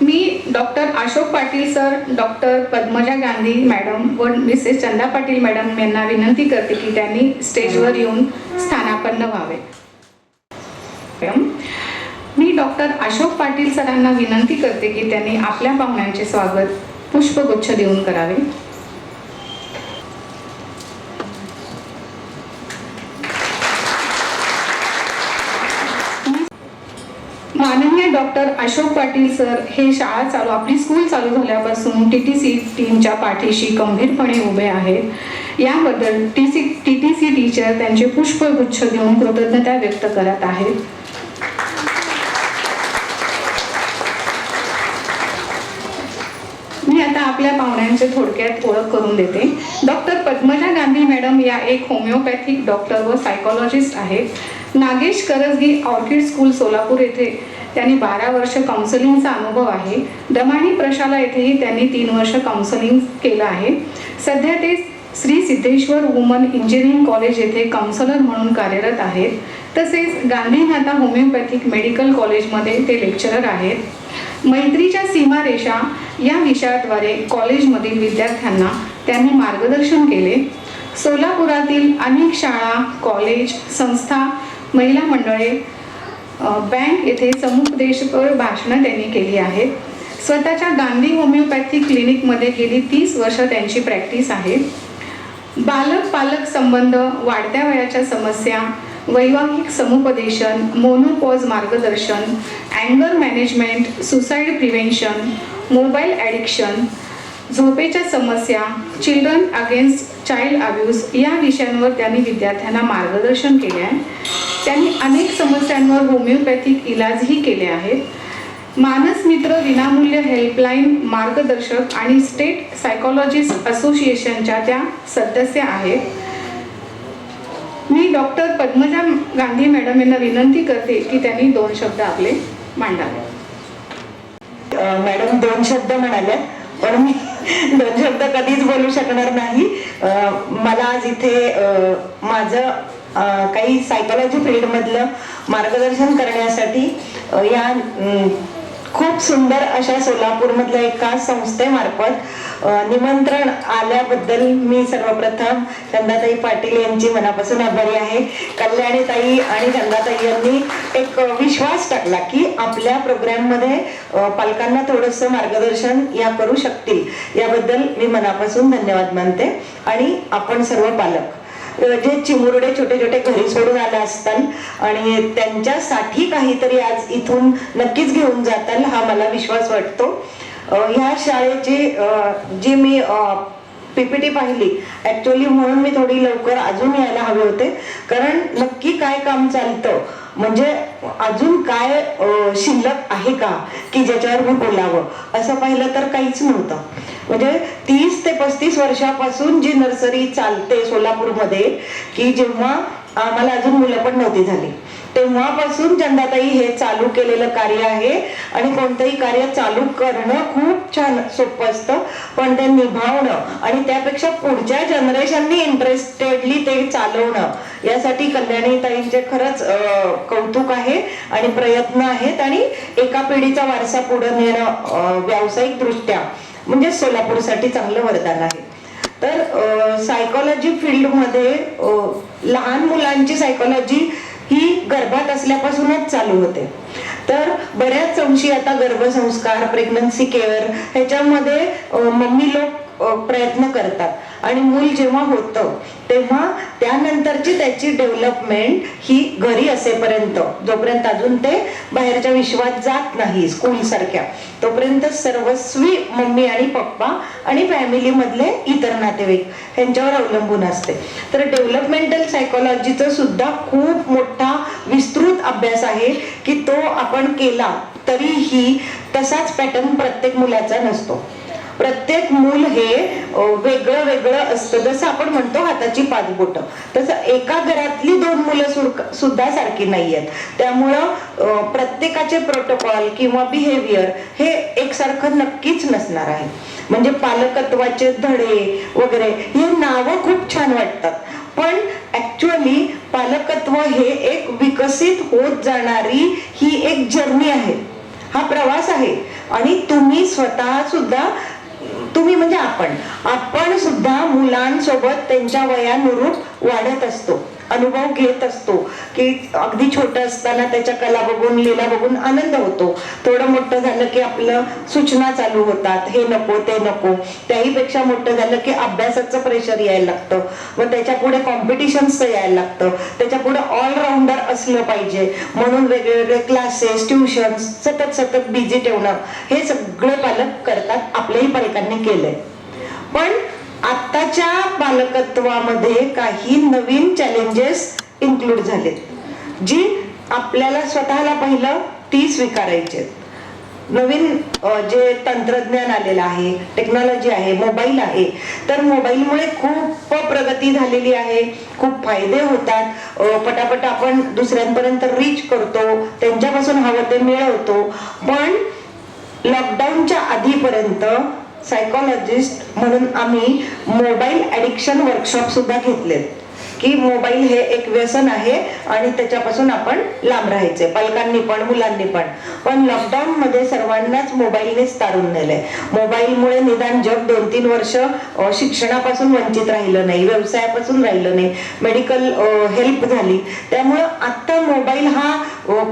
मी doctor Ashok Patil sir, doctor Padmaja Gandhi madam व Mrs Chanda Patil madam यांना विनंती करते की त्यांनी स्टेजवर येऊन स्थानापन्न व्हावे. मी डॉक्टर अशोक पाटील सरांना विनंती करते की त्यांनी आपल्या पाहुण्यांचे स्वागत पुष्पगुच्छ देऊन करावे. माननीय डॉक्टर अशोक पाटील सर हे आपली स्कूल चालू झाल्यापासून TTC टीमच्या पाठीशी खंबीरपणे उभे आहेत. याबद्दल TTC टीचर त्यांचे पुष्पगुच्छ देऊन कृतज्ञता व्यक्त करत आहेत. मी आता आपल्या पाहुण्यांचे थोडक्यात ओळख करून देते. डॉक्टर पद्मजा गांधी मॅडम या एक होमिओपॅथिक डॉक्टर व सायकोलॉजिस्ट आहेत. नागेश करजगी ऑर्किड स्कूल सोलापूर येथे त्यांनी 12 वर्ष काउन्सिलिंगचा अनुभव आहे. दमाणी प्रशाला येथेही त्यांनी 3 वर्ष काउन्सिलिंग केलं आहे. सध्या ते Shri Siddheshwar woman engineering college येथे काउन्सिलर म्हणून कार्यरत आहेत. तसेच गांधीमाता होमिओपॅथिक मेडिकल कॉलेजमध्ये ते लेक्चरर आहेत. मैत्रीच्या सीमारेषा या विषयाद्वारे कॉलेजमधील विद्यार्थ्यांना त्यांनी मार्गदर्शन केले. सोलापुरातील अनेक शाळा, कॉलेज, संस्था, महिला मंडळे, बँक येथे समुपदेशपर भाषणं त्यांनी केली आहेत. स्वतःच्या गांधी होमिओपॅथिक क्लिनिकमध्ये गेली 30 वर्ष त्यांची प्रॅक्टिस आहे. बालक पालक संबंध, वाढत्या वयाच्या समस्या, वैवाहिक समुपदेशन, मोनोपॉज मार्गदर्शन, अँगर management, suicide prevention, mobile addiction, झोपेच्या समस्या, चिल्ड्रन अगेन्स्ट चाइल्ड अब्यूज या विषयांवर त्यांनी विद्यार्थ्यांना मार्गदर्शन केले आहे. त्यांनी अनेक समस्यांवर होमिओपॅथिक इलाजही केले आहेत. मानस मित्र विनामूल्य हेल्पलाईन मार्गदर्शक आणि स्टेट सायकोलॉजिस्ट असोसिएशनच्या त्या सदस्य आहेत. मी डॉक्टर पद्मजा गांधी मॅडम यांना विनंती करते की त्यांनी 2 शब्द आपले मांडावे. मॅडम 2 शब्द म्हणाले, पण मी 2 शब्द कधीच बोलू शकणार नाही. मला आज इथे माझं काही सायकोलॉजी फील्ड मधलं मार्गदर्शन करण्यासाठी या खूप सुंदर अशा सोलापूरमधल्या एका संस्थेमार्फत निमंत्रण आल्याबद्दल मी सर्वप्रथम चंदाताई पाटील यांची मनापासून आभारी आहे. कल्याणीताई आणि चंदाताई यांनी एक विश्वास टाकला की आपल्या प्रोग्राममध्ये पालकांना थोडंसं मार्गदर्शन या करू शकतील. याबद्दल मी मनापासून धन्यवाद मानते. आणि आपण सर्व पालक जे चिमुरडे छोटे छोटे घरी सोडून आले असतात आणि त्यांच्यासाठी काहीतरी आज इथून नक्कीच घेऊन जाताल हा मला विश्वास वाटतो. ह्या शाळेची जी मी PPT पाहिली ऍक्च्युअली, म्हणून मी थोडी लवकर अजून यायला हवे होते, कारण नक्की काय काम चालतं, म्हणजे अजून काय शिल्लक आहे का की ज्याच्यावर मी बोलावं, असं पाहिलं तर काहीच नव्हतं. म्हणजे 30 ते 35 वर्षापासून जी नर्सरी चालते सोलापूरमध्ये, की जेव्हा आम्हाला अजून मुलं पण नव्हती झाली तेव्हापासून चंदाताई हे चालू केलेलं कार्य आहे. आणि कोणतंही कार्य चालू करणं खूप छान सोपं असतं, पण ते निभावणं आणि त्यापेक्षा पुढच्या जनरेशननी इंटरेस्टेडली ते चालवणं, यासाठी कल्याणीताईंचे खरंच कौतुक आहे आणि प्रयत्न आहेत. आणि एका पिढीचा वारसा पुढे नेणं व्यावसायिक दृष्ट्या म्हणजे सोलापूरसाठी चांगलं वरदान आहे. तर सायकोलॉजी फील्डमध्ये लहान मुलांची सायकोलॉजी ही गर्भात असल्यापासूनच चालू होते. तर बऱ्याच अंशी आता गर्भसंस्कार, प्रेग्नन्सी केअर ह्याच्यामध्ये मम्मी लोक प्रयत्न करतात आणि मूल जेव्हा होतं तेव्हा त्यानंतरची त्याची डेव्हलपमेंट ही घरी असेपर्यंत, जोपर्यंत अजून ते बाहेरच्या विश्वात जात नाही स्कूल सारख्या, तोपर्यंत सर्वस्वी मम्मी आणि पप्पा आणि फॅमिली मधले इतर नातेवाईक ह्यांच्यावर अवलंबून असते. तर डेव्हलपमेंटल सायकोलॉजीचा सुद्धा खूप मोठा विस्तृत अभ्यास आहे की तो आपण केला तरीही तसाच पॅटर्न प्रत्येक मुलाचा नसतो. प्रत्येक मूल हे वेगळं वेगळं असतं. जसं आपण म्हणतो हाताची 5 बोटं, तसं एका घरातली 2 मुलं सुद्धा सारखी नाही आहेत. त्यामुळं प्रत्येकाचे प्रोटोकॉल किंवा बिहेवियर हे एकसारखं नक्कीच नसणार आहे. म्हणजे पालकत्वाचे धडे वगैरे हे नावं खूप छान वाटतात, पण ऍक्च्युअली पालकत्व हे एक विकसित होत जाणारी ही एक जर्नी आहे, हा प्रवास आहे. आणि तुम्ही स्वतः सुद्धा, तुम्ही म्हणजे आपण सुद्धा मुलांसोबत त्यांच्या वयानुरूप वाढत असतो, अनुभव घेत असतो. की अगदी छोटं असताना त्याच्या कला बघून, लीला बघून आनंद होतो. थोडं मोठं झालं की आपलं सूचना चालू होतात, हे नको ते नको. त्याहीपेक्षा मोठं झालं की अभ्यासाचं प्रेशर यायला लागतं, मग त्याच्या पुढे कॉम्पिटिशनचं यायला लागतं, त्याच्या पुढे ऑलराऊंडर असलं पाहिजे म्हणून वेगवेगळे क्लासेस, ट्युशन्स, सतत बिझी ठेवणं, हे सगळे पालक करतात. आपल्याही पालकांनी केलंय. पण आत्ताच्या पालकत्वामध्ये काही नवीन चॅलेंजेस इन्क्लूड झालेत, जी आपल्याला स्वतःला पहिलं ती स्वीकारायचे. नवीन जे तंत्रज्ञान आलेलं आहे, टेक्नॉलॉजी आहे, मोबाईल आहे, तर मोबाईलमुळे खूप प्रगती झालेली आहे, खूप फायदे होतात. पटापट आपण दुसऱ्यांपर्यंत रीच करतो, त्यांच्यापासून हवं ते मिळवतो. पण लॉकडाऊनच्या आधीपर्यंत सायकोलॉजिस्ट म्हणून आम्ही मोबाईल ॲडिक्शन वर्कशॉप सुद्धा घेतलेत, की मोबाईल हे एक व्यसन आहे आणि त्याच्यापासून आपण लांब राहायचे, पालकांनी पण मुलांनी पण. पण लॉकडाऊन मध्ये सर्वांनाच मोबाईलनेच तारून नेलंय. मोबाईलमुळे निदान जग 2-3 वर्ष शिक्षणापासून वंचित राहिलं नाही, व्यवसायापासून राहिलं नाही, मेडिकल हेल्प झाली. त्यामुळं आता मोबाईल हा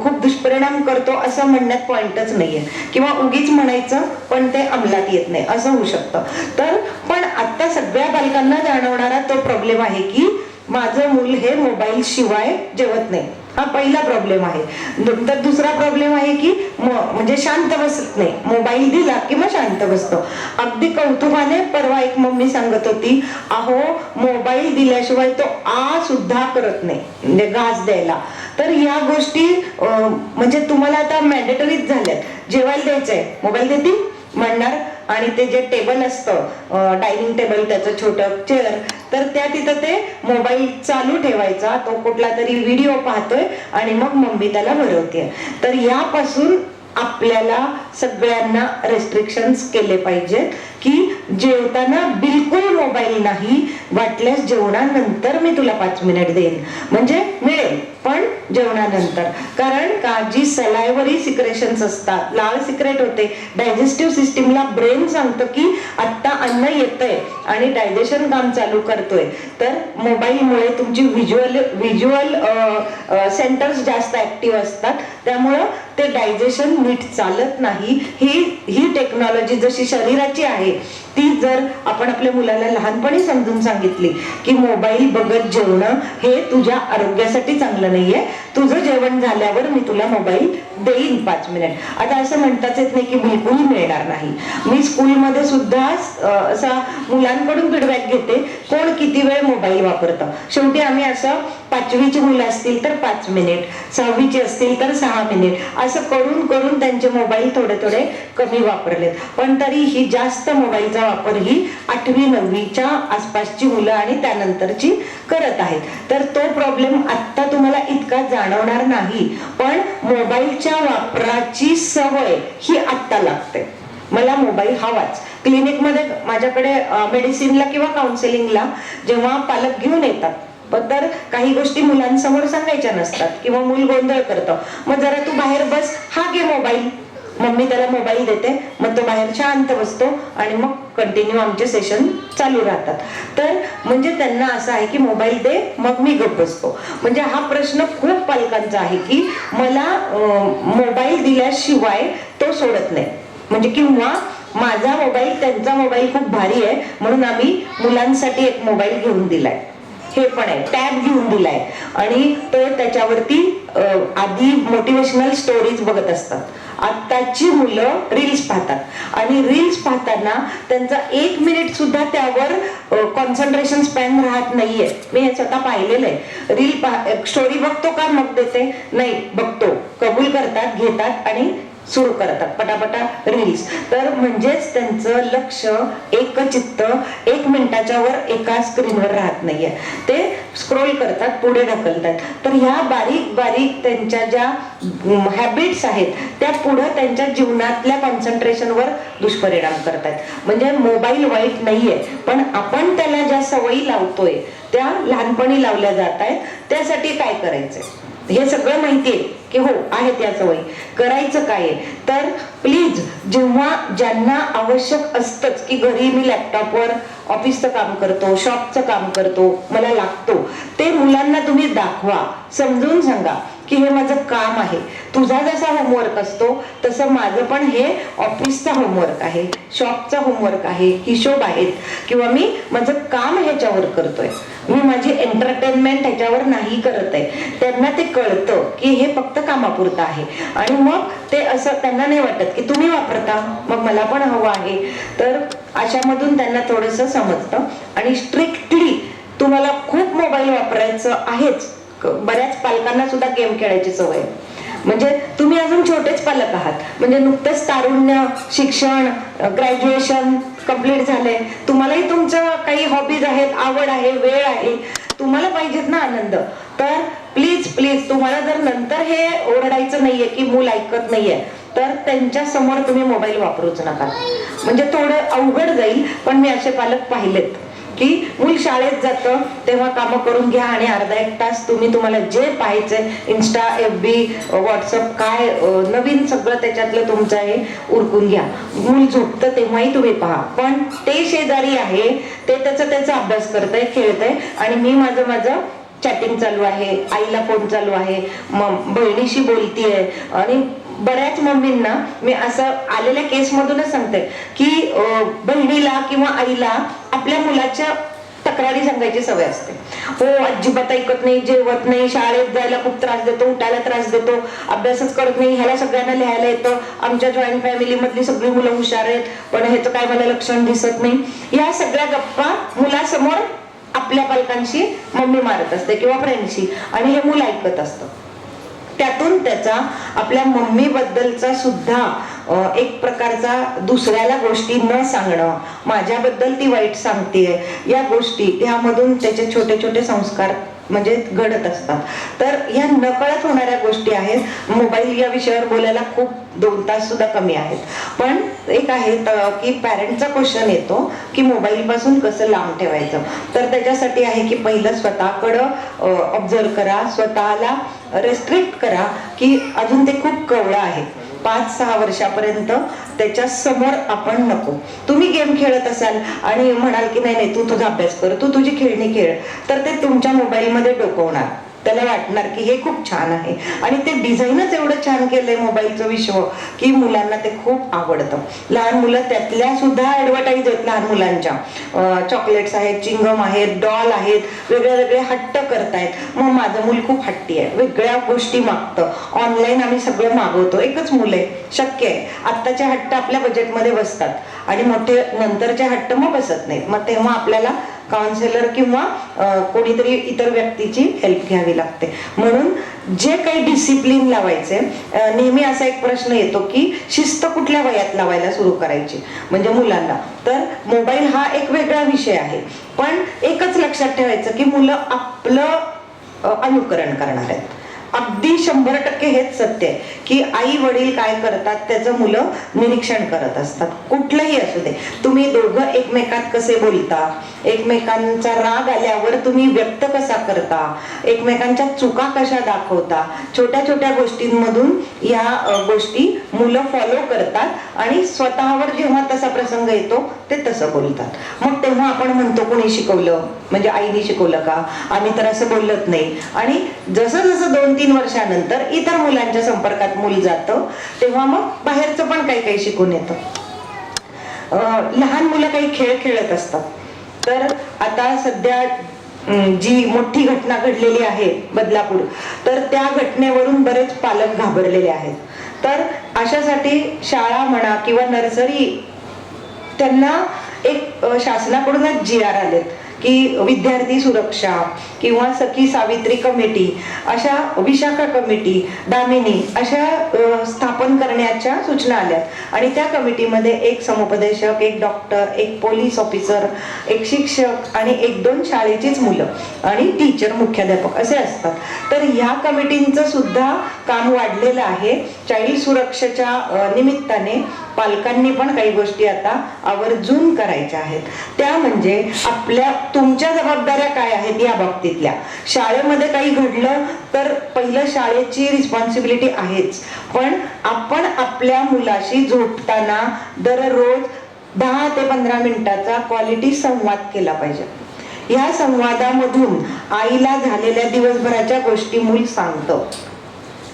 खूप दुष्परिणाम करतो असं म्हणण्यात पॉइंटच नाहीये, किंवा उगीच म्हणायचं पण ते अंमलात येत नाही असं होऊ शकतं. तर पण आता सगळ्या पालकांना जाणवणारा तो प्रॉब्लेम आहे की माझं मूल हे मोबाईल शिवाय जेवत नाही. हा पहिला प्रॉब्लेम आहे. नंतर दुसरा प्रॉब्लेम आहे की म्हणजे शांत बसत नाही, मोबाईल दिला की मग शांत बसतो. अगदी कौतुकाने परवा एक मम्मी सांगत होती, अहो मोबाईल दिल्याशिवाय तो आ सुद्धा करत नाही, म्हणजे घास द्यायला. तर या गोष्टी म्हणजे तुम्हाला आता मॅन्डेटरीच झाल्यात. जेवायला द्यायचंय, मोबाईल देतील म्हणणार, आणि ते जे टेबल असतं डायनिंग टेबल, त्याचं छोटं चेअर, तर त्या तिथं ते मोबाईल चालू ठेवायचा, तो कुठला तरी व्हिडिओ पाहतोय आणि मग मम्मी त्याला भरवते. तर यापासून आपल्याला सगळ्यांना रेस्ट्रिक्शन्स केले पाहिजेत, की जेवताना बिलकुल मोबाईल नाही, वाटल्यास जेवणानंतर मी तुला 5 मिनिट देईन, म्हणजे मिळेल पण जेवणानंतर. कारण का जी सलायवरी सिक्रेशन्स असतात, लाळ सिक्रेट होते, डायजेस्टिव्ह सिस्टीमला ब्रेन सांगतं की आत्ता अन्न येतंय आणि डायजेशन काम चालू करतोय. तर मोबाईलमुळे तुमची व्हिज्युअल सेंटर्स जास्त ऍक्टिव्ह असतात, त्यामुळं ते डायजेशन नीट चालत नाही. ही टेक्नॉलॉजी जशी शरीराची आहे, ती जर आपण आपल्या मुलाला लहानपणी समजून सांगितली की मोबाईल बघत जेवणं हे तुझ्या आरोग्यासाठी चांगलं नाहीये, तुझं जेवण झाल्यावर मी तुला मोबाईल देईन 5 मिनिट. आता असं म्हणताच येत नाही की बिलकुल मिळणार नाही. मी स्कूलमध्ये सुद्धा असा मुलांकडून फीडबॅक घेते, कोण किती वेळ मोबाईल वापरतं. शेवटी आम्ही असं 5वीची मुलं असतील तर 5 मिनिट, 6वीची असतील तर 6 मिनिट, असं करून करून त्यांचे मोबाईल थोडे थोडे कमी वापरलेत. पण तरीही जास्त मोबाईलचा वापर ही 8वी-9वीच्या आसपासची मुलं आणि त्यानंतरची करत आहेत. तर तो प्रॉब्लेम आत्ता तुम्हाला इतका जाणवणार नाही, पण मोबाईलच्या वापराची सवय ही आत्ता लागते. मला मोबाईल हवाच. क्लिनिकमध्ये माझ्याकडे मेडिसिनला किंवा काउन्सिलिंगला जेव्हा पालक घेऊन येतात, तर काही गोष्टी मुलांसमोर सांगायच्या नसतात किंवा मूल गोंधळ करतं, मग जरा तू बाहेर बस, हा घे मोबाईल, मम्मी त्याला मोबाईल देते, मग तो बाहेर शांत बसतो आणि मग कंटिन्यू आमचे सेशन चालू राहतात. तर म्हणजे त्यांना असं आहे की मोबाईल दे, मग मी गप्प बसतो. म्हणजे हा प्रश्न खूप पालकांचा आहे की मला मोबाईल दिल्याशिवाय तो सोडत नाही, म्हणजे किंवा माझा मोबाईल त्यांचा मोबाईल खूप भारी आहे म्हणून आम्ही मुलांसाठी एक मोबाईल घेऊन दिलाय, हे पण आहे, टॅब घेऊन दिलाय आणि तो त्याच्यावरती आधी मोटिवेशनल स्टोरीज बघत असतात. आत्ताची मुलं रील्स पाहतात आणि रील्स पाहताना त्यांचा 1 मिनिट सुद्धा त्यावर कॉन्सन्ट्रेशन स्पॅन राहत नाहीये. मी हे स्वतः पाहिलेलं आहे. स्टोरी बघतो का मग देते, नाही बघतो, कबूल करतात, घेतात आणि सुरू करतात पटापटा रील्स. तर म्हणजेच त्यांचं लक्ष एकचित्त 1 मिनिटाच्या वर एका स्क्रीनवर राहत नाहीये, ते स्क्रोल करतात, पुढे ढकलतात. तर ह्या बारीक बारीक त्यांच्या ज्या हॅबिट्स आहेत त्या पुढे त्यांच्या जीवनातल्या कॉन्सन्ट्रेशनवर दुष्परिणाम करतात. म्हणजे मोबाईल वाईट नाहीये, पण आपण त्याला ज्या सवयी लावतोय त्या लहानपणी लावल्या जात आहेत. त्यासाठी काय करायचंय हे सगळं माहितीये की हो आहेत या सवयी, करायचं काय आहे. तर प्लीज जेव्हा ज्यांना आवश्यक असतंच की घरी मी लॅपटॉपवर ऑफिसचं काम करतो, शॉपचं काम करतो, मला लागतो, ते मुलांना तुम्ही दाखवा, समजून सांगा की हे माझं काम आहे. तुझा जसा होमवर्क असतो तसं माझं पण हे ऑफिसचा होमवर्क आहे, शॉपचा होमवर्क आहे, हिशोब आहेत, किंवा मी माझं काम ह्याच्यावर करतोय, मी माझी एंटरटेनमेंट ह्याच्यावर नाही करत आहे. त्यांना ते कळतं की हे फक्त कामापुरतं आहे आणि मग ते असं त्यांना नाही वाटत की तुम्ही वापरता मग मला पण हवं आहे. तर अशामधून त्यांना थोडंसं समजतं. आणि स्ट्रिक्टली तुम्हाला खूप मोबाईल वापरायचं आहेच. बऱ्याच पालकांना सुद्धा गेम खेळायची सवय आहे. म्हणजे तुम्ही अजून छोटेच पालक आहात, म्हणजे नुकतंच तारुण्य, शिक्षण, ग्रॅज्युएशन कम्प्लीट झालंय, तुम्हालाही तुमचं काही हॉबीज आहेत, आवड आहे, वेळ आहे, तुम्हाला पाहिजेत ना आनंद. तर प्लीज प्लीज तुम्हाला जर नंतर हे ओरडायचं नाहीये की मूल ऐकत नाहीये तर त्यांच्या समोर तुम्ही मोबाईल वापरूच नका. म्हणजे थोडं अवघड जाईल, पण मी असे पालक पाहिलेत की मूल शाळेत जातं तेव्हा कामं करून घ्या आणि अर्धा एक तास तुम्हाला जे पाहायचंय, इन्स्टा, FB, व्हॉट्सअप, काय नवीन सगळं त्याच्यातलं तुमचं आहे उरकून घ्या. मूल झोपतं तेव्हाही तुम्ही पहा, पण ते शेजारी आहे, ते त्याचा अभ्यास करतंय, खेळतंय आणि मी माझं चॅटिंग चालू आहे, आईला फोन चालू आहे, बहिणीशी बोलतीये. आणि बऱ्याच मम्मींना मी असं आलेल्या केस मधूनच सांगते की बहिणीला किंवा आईला आपल्या मुलाच्या तक्रारी सांगायची सवय असते. हो, अजिबात ऐकत नाही, जेवत नाही, शाळेत जायला खूप त्रास देतो, उठायला त्रास देतो, अभ्यासच करत नाही, ह्याला सगळ्यांना लिहायला येतं, आमच्या जॉईंट फॅमिली मधली सगळी मुलं हुशार आहेत पण ह्याचं काय मला लक्षण दिसत नाही. या सगळ्या गप्पा मुलासमोर आपल्या पालकांशी मम्मी मारत असते किंवा फ्रेंडशी, आणि हे मूल ऐकत असतं. त्यातून त्याचा आपल्या मम्मी बद्दलचा सुद्धा एक प्रकारचा दुसऱ्याला गोष्टी न सांगणं, माझ्याबद्दल ती वाईट सांगतेय, या गोष्टी ह्यामधून त्याचे छोटे छोटे संस्कार म्हणजे घडत असतात. तर ह्या नकळत होणाऱ्या गोष्टी आहेत. मोबाईल या विषयावर बोलायला खूप 2 तास सुद्धा कमी आहेत, पण एक आहे की पॅरेंटचा क्वेश्चन येतो की मोबाईल पासून कसं लांब ठेवायचं. तर त्याच्यासाठी आहे की पहिलं स्वतःकडं ऑब्झर्व करा, स्वतःला रेस्ट्रिक्ट करा की अजून ते खूप कवळं आहे. 5-6 वर्षापर्यंत त्याच्या समोर आपण नको. तुम्ही गेम खेळत असाल आणि म्हणाल की नाही तू तुझा अभ्यास कर, तू तुझी खेळणी खेळ, तर ते तुमच्या मोबाईलमध्ये डोकवणार. त्याला वाटणार की हे खूप छान आहे आणि ते डिझाईनच एवढं छान केलंय मोबाईलचं विश्व की मुलांना ते खूप आवडतं. लहान मुलं त्यातल्या सुद्धा ऍडव्हर्टाईज आहेत लहान मुलांच्या, चॉकलेट्स आहेत, चिंगम आहेत, डॉल आहेत, वेगळे वेगळे हट्ट करतायत. मग माझं मूल खूप हट्टी आहे, वेगळ्या गोष्टी मागतं, ऑनलाईन आम्ही सगळं मागवतो, एकच मूल आहे, शक्य आहे. आत्ताचे हट्ट आपल्या बजेटमध्ये बसतात आणि मोठे नंतरचे हट्ट मग बसत नाहीत. मग तेव्हा आपल्याला काउन्सिलर किंवा कोणीतरी इतर व्यक्तीची हेल्प घ्यावी लागते. म्हणून जे काही डिसिप्लिन लावायचे, नेहमी असा एक प्रश्न येतो की शिस्त कुठल्या वयात लावायला सुरू करायची म्हणजे मुलांना. तर मोबाईल हा एक वेगळा विषय आहे, पण एकच लक्षात ठेवायचं की मुलं आपलं अनुकरण करणार आहेत. अगदी 100% हेच सत्य आहे की आई वडील काय करतात त्याचं मुलं निरीक्षण करत असतात. कुठलंही असू दे, तुम्ही दोघं एकमेकात कसे बोलता, एकमेकांचा राग आल्यावर तुम्ही व्यक्त कसा करता, एकमेकांच्या चुका कशा दाखवता, छोट्या छोट्या गोष्टींमधून या गोष्टी मुलं फॉलो करतात आणि स्वतःवर जेव्हा तसा प्रसंग येतो ते तसं बोलतात. मग तेव्हा आपण म्हणतो कोणी शिकवलं, म्हणजे आईने शिकवलं का, आम्ही तर असं बोलत नाही. आणि जसं जसं 2-3 वर्षानंतर इतर मुलांच्या संपर्कात मूल जातं तेव्हा मग बाहेरचं पण काही काही शिकून येतं. लहान मुलं काही खेळ खेळत असतात. तर आता सध्या जी मोठी घटना घडलेली आहे बदलापूर, तर त्या घटनेवरून बरेच पालक घाबरलेले आहेत. तर अशासाठी शाळा म्हणा किंवा नर्सरी, त्यांना एक शासनाकडूनच GR आलेत की विद्यार्थी सुरक्षा किंवा सखी सावित्री कमिटी, अशा विशाखा कमिटी, दामिनी अशा स्थापन करण्याच्या सूचना आल्यात. आणि त्या कमिटीमध्ये एक समुपदेशक, एक डॉक्टर, एक पोलीस ऑफिसर, एक शिक्षक आणि 1-2 शाळेचीच मुलं आणि टीचर, मुख्याध्यापक असे असतात. तर ह्या कमिटींचं सुद्धा काम वाढलेलं आहे. चाइल्ड सुरक्षेच्या निमित्ताने पालकांनी पण काही गोष्टी आता आवर्जून करायच्या आहेत. त्या म्हणजे आपल्या तुमच्या जबाबदाऱ्या काय आहेत या बाबतीतल्या. शाळेमध्ये काही घडलं तर पहिलं शाळेची रिस्पॉन्सिबिलिटी आहेच, पण आपण आपल्या मुलाशी झोपताना दररोज 10 ते 15 मिनिटाचा क्वालिटी संवाद केला पाहिजे. या संवादामधून आईला झालेल्या दिवसभराच्या गोष्टी मूल सांगतं.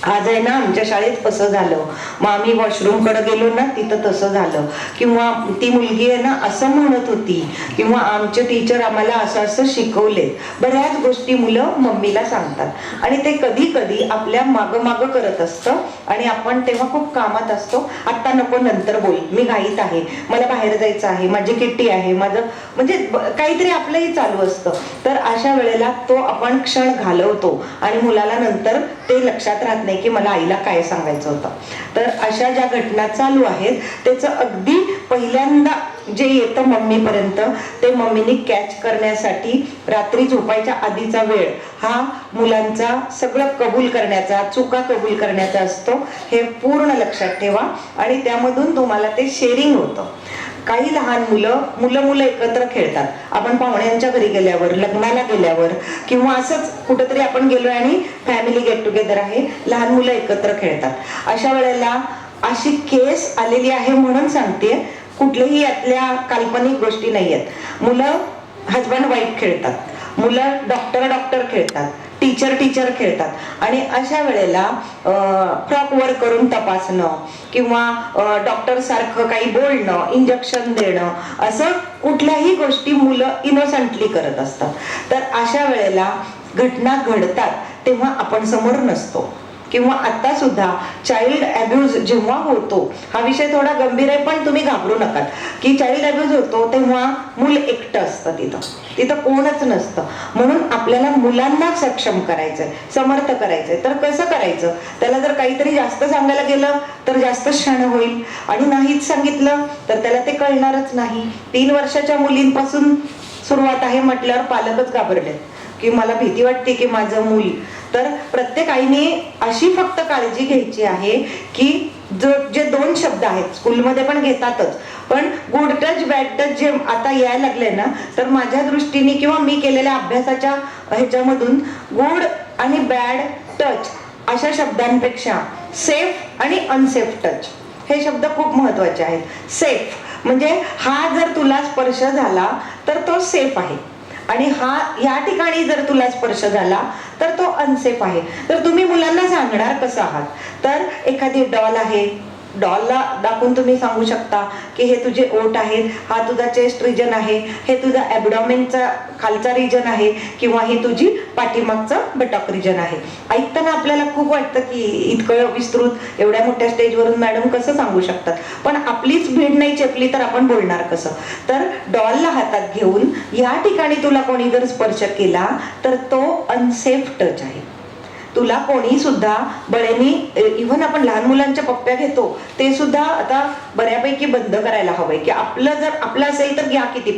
आज आहे ना आमच्या शाळेत असं झालं, मग आम्ही वॉशरूम कडे गेलो ना तिथं तसं झालं, किंवा ती मुलगी आहे ना असं म्हणत होती, किंवा आमचे टीचर आम्हाला असं असं शिकवले. बऱ्याच गोष्टी मुलं मम्मीला सांगतात आणि ते कधी कधी आपल्या माग करत असतं आणि आपण तेव्हा खूप कामात असतो. आत्ता नको, नंतर बोल, मी घाईत आहे, मला बाहेर जायचं आहे, माझी किट्टी आहे, माझं म्हणजे काहीतरी आपलंही चालू असतं. तर अशा वेळेला तो आपण क्षण घालवतो आणि मुलाला नंतर ते लक्षात राहत नाही की मला आईला काय सांगायचं होतं. तर अशा ज्या घटना चालू आहेत त्याचं अगदी पहिल्यांदा जे येतं मम्मीपर्यंत ते मम्मीनी कॅच करण्यासाठी रात्री झोपायच्या आधीचा वेळ हा मुलांचा सगळं कबूल करण्याचा, चुका कबूल करण्याचा असतो. हे पूर्ण लक्षात ठेवा आणि त्यामधून तुम्हाला ते शेअरिंग होतं. काही लहान मुलं एकत्र खेळतात. आपण पाहुण्यांच्या घरी गेल्यावर, लग्नाला गेल्यावर, किंवा असंच कुठेतरी आपण गेलोय आणि फॅमिली गेट टुगेदर आहे, लहान मुलं एकत्र खेळतात. अशा वेळेला अशी केस आलेली आहे म्हणून सांगते, कुठल्याही यातल्या काल्पनिक गोष्टी नाही आहेत. मुलं हजबंड वाईफ खेळतात, मुलं डॉक्टर खेळतात, टीचर खेळतात आणि अशा वेळेला फ्रॉक वर करून तपासणं किंवा डॉक्टर सारखं काही बोलणं, इंजेक्शन देणं, असं कुठल्याही गोष्टी मुलं इनोसंटली करत असतात. तर अशा वेळेला घटना घडतात तेव्हा आपण समोर नसतो. किंवा आता सुद्धा चाइल्ड अब्यूज जेव्हा होतो, हा विषय थोडा गंभीर आहे पण तुम्ही घाबरू नका, की चाइल्ड अब्यूज होतो तेव्हा मूल एकटं असतं, तिथं कोणच नसतं. म्हणून आपल्याला मुलांना सक्षम करायचंय, समर्थ करायचंय. तर कसं करायचं? त्याला जर काहीतरी जास्त सांगायला गेलं तर जास्त शहाणं होईल आणि नाहीच सांगितलं तर त्याला ते कळणारच नाही. 3 वर्षाच्या मुलींपासून सुरुवात आहे म्हटल्यावर पालकच घाबरले की मला भीती वाटते की माझं मूल. तर प्रत्येक आईने अशी फक्त काळजी घ्यायची आहे की जे 2 शब्द आहेत स्कूलमध्ये पण घेतातच, पण गुड टच बॅड टच जे आता यायला लागले ना, तर माझ्या दृष्टीने किंवा मी केलेल्या अभ्यासाच्या ह्याच्यामधून गुड आणि बॅड टच अशा शब्दांपेक्षा सेफ आणि अनसेफ टच हे शब्द खूप महत्वाचे आहेत. सेफ म्हणजे हा जर तुला स्पर्श झाला तर तो सेफ आहे आणि हा या ठिकाणी जर तुला स्पर्श झाला तर तो अनसेफ आहे. तर तुम्ही मुलांना सांगणार कसं आहात? तर एखादी डॉल आहे, डॉलला दाखवून तुम्ही सांगू शकता की हे तुझे ओठ आहेत, हा तुझा चेस्ट रिजन आहे, हे तुझा ॲबडॉमेनचा खालचा रिजन आहे, किंवा ही तुझी पाठीमागचा बटॉक रिजन आहे. ऐकताना आपल्याला खूप वाटतं की इतकं विस्तृत एवढ्या मोठ्या स्टेजवरून मॅडम कसं सांगू शकतात, पण आपलीच भीड नाही चेपली तर आपण बोलणार कसं? तर डॉलला हातात घेऊन या ठिकाणी तुला कोणी जर स्पर्श केला तर तो अनसेफ टच आहे. तुला कोणी सुद्धा बळेनी, इव्हन आपण लहान मुलांच्या पप्प्या घेतो ते सुद्धा आता बऱ्यापैकी बंद करायला हवंय की आपलं जर आपलं असेल तर घ्या किती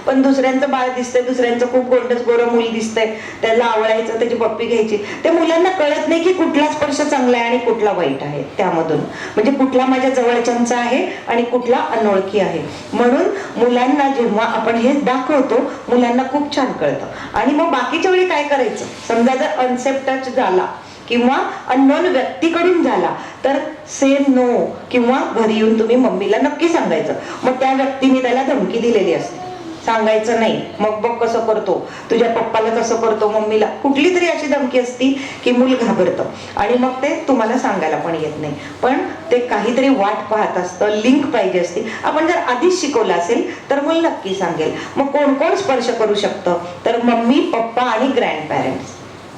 पण दुसऱ्यांचं बाळ दिसतंय, दुसऱ्यांचं खूप गोंडस गोरं मूल दिसतंय, त्याला आवडायचं, त्याची पप्पी घ्यायची. ते मुलांना कळत नाही की कुठला स्पर्श चांगला आहे आणि कुठला वाईट आहे. त्यामधून म्हणजे कुठला माझ्या जवळच्यांचा आहे आणि कुठला अनोळखी आहे. म्हणून मुलांना जेव्हा आपण हे दाखवतो मुलांना खूप छान कळतं. आणि मग बाकीच्या वेळी काय करायचं? समजा जर अनसेफ टच झाला किंवा अननोन व्यक्तीकडून झाला तर से नो, किंवा घरी येऊन तुम्ही मम्मीला नक्की सांगायचं. मग त्या व्यक्तीने त्याला धमकी दिलेली असते, सांगायचं नाही, मग बघ कसं करतो, तुझ्या पप्पाला कसं करतो, मम्मीला कुठली तरी अशी धमकी असती की मूल घाबरतं आणि मग ते तुम्हाला सांगायला पण येत नाही. पण ते काहीतरी वाट पाहत असतं, लिंक पाहिजे असते. आपण जर आधीच शिकवलं असेल तर मूल नक्की सांगेल. मग कोण कोण स्पर्श करू शकतं? तर मम्मी, पप्पा आणि ग्रँड पॅरेंट्स.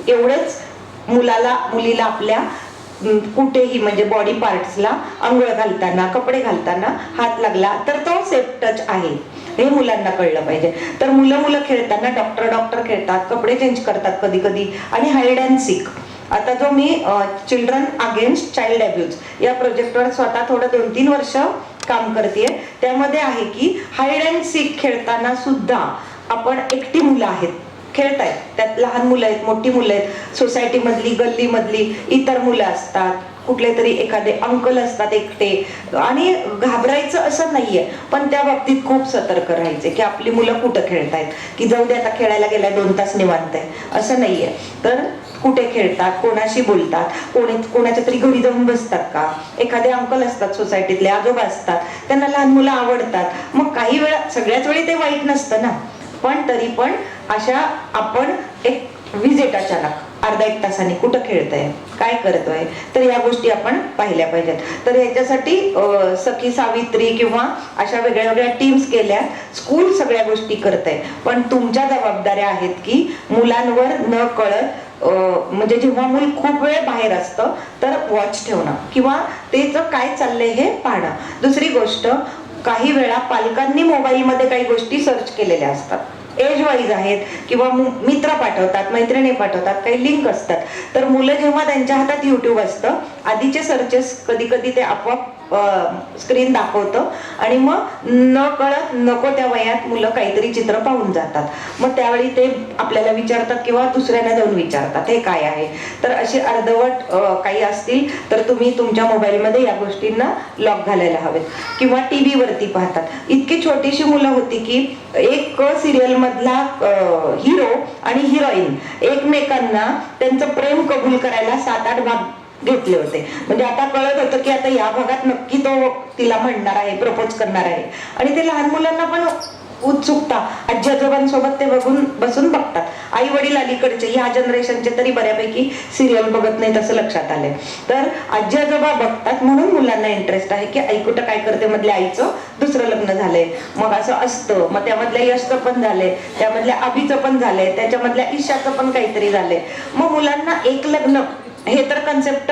एवढंच मुलीला आपल्या कुठेही म्हणजे बॉडी पार्ट्सला अंघोळ घालताना, कपडे घालताना हात लागला तर तो सेफ टच आहे हे मुलांना कळलं पाहिजे. तर मुलं खेळताना डॉक्टर खेळतात, कपडे चेंज करतात कधी कधी, आणि हाईड अँड सीक. आता जो मी चिल्ड्रन अगेन्स्ट चाइल्ड अब्यूज या प्रोजेक्टवर स्वतः थोडं 2-3 वर्ष काम करते, त्यामध्ये आहे की हाईड अँड सीक खेळताना सुद्धा आपण एकटी मुलं आहेत खेळतायत, त्यात लहान मुलं आहेत, मोठी मुलं आहेत, सोसायटी मधली, गल्ली मधली इतर मुलं असतात, कुठले तरी एखादे अंकल असतात एकटे, आणि घाबरायचं असं नाहीये, पण त्या बाबतीत खूप सतर्क राहायचे की आपली मुलं कुठं खेळतायत, की जाऊ दे आता खेळायला गेलाय 2 तास निवांत आहे, असं नाहीये. तर कुठे खेळतात, कोणाशी बोलतात, कोणाच्या तरी घरी जाऊन बसतात का, एखादे अंकल असतात सोसायटीतले, आजोबा असतात, त्यांना लहान मुलं आवडतात, मग काही वेळा सगळ्याच वेळी ते वाईट नसतं ना, पण तरी पण अशा आपण एक विजिट अचानक अर्धा 1 तासाने कुठं खेळतंय, काय करतोय, तर या गोष्टी आपण पाहिल्या पाहिजेत. तर याच्यासाठी सखी सावित्री किंवा अशा वेगळ्या वेगळ्या टीम्स केल्या, स्कूल सगळ्या गोष्टी करतंय, पण तुमच्या जबाबदाऱ्या आहेत की मुलांवर न कळत म्हणजे जेव्हा मूल खूप वेळ बाहेर असतं तर वॉच ठेवणं किंवा त्याचं काय चाललंय हे पाहणं. दुसरी गोष्ट, काही वेळा पालकांनी मोबाईलमध्ये काही गोष्टी सर्च केलेल्या असतात, एज वाईज आहेत किंवा मित्र पाठवतात, मैत्रिणी पाठवतात, काही लिंक असतात, तर मुलं जेव्हा त्यांच्या हातात युट्यूब असतं, आधीचे सर्चेस कधी कधी ते आपोआप स्क्रीन दाखवतं आणि मग न कळत नको त्या वयात मुलं काहीतरी चित्र पाहून जातात. मग त्यावेळी ते आपल्याला विचारतात किंवा दुसऱ्यांना जाऊन विचारतात हे काय आहे. तर अशी अर्धवट काही असतील तर तुम्ही तुमच्या मोबाईलमध्ये या गोष्टींना लॉक घालायला हवेत. किंवा टीव्ही वरती पाहतात, इतकी छोटीशी मुलं होती की एक सिरियल मधला हिरो आणि हिरोईन एकमेकांना त्यांचं प्रेम कबूल करायला 7-8 भाग घेतले होते. म्हणजे आता कळत होतं की आता या भागात नक्की तो तिला म्हणणार आहे, प्रपोज करणार आहे, आणि ते लहान मुलांना पण उत्सुकता, आजी आजोबांसोबत ते बसून बघतात. आई वडील अलीकडचे ह्या जनरेशनचे तरी बऱ्यापैकी सिरियल बघत नाहीत असं लक्षात आलंय. तर आजी आजोबा बघतात म्हणून मुलांना इंटरेस्ट आहे की आई कुठं काय करते, मधल्या आईचं दुसरं लग्न झालंय, मग असं असतं, मग त्यामधल्या यशचं पण झालंय, त्यामधल्या अभिचं पण झालंय, त्याच्यामधल्या ईशाचं पण काहीतरी झालंय. मग मुलांना एक लग्न हे तर कन्सेप्ट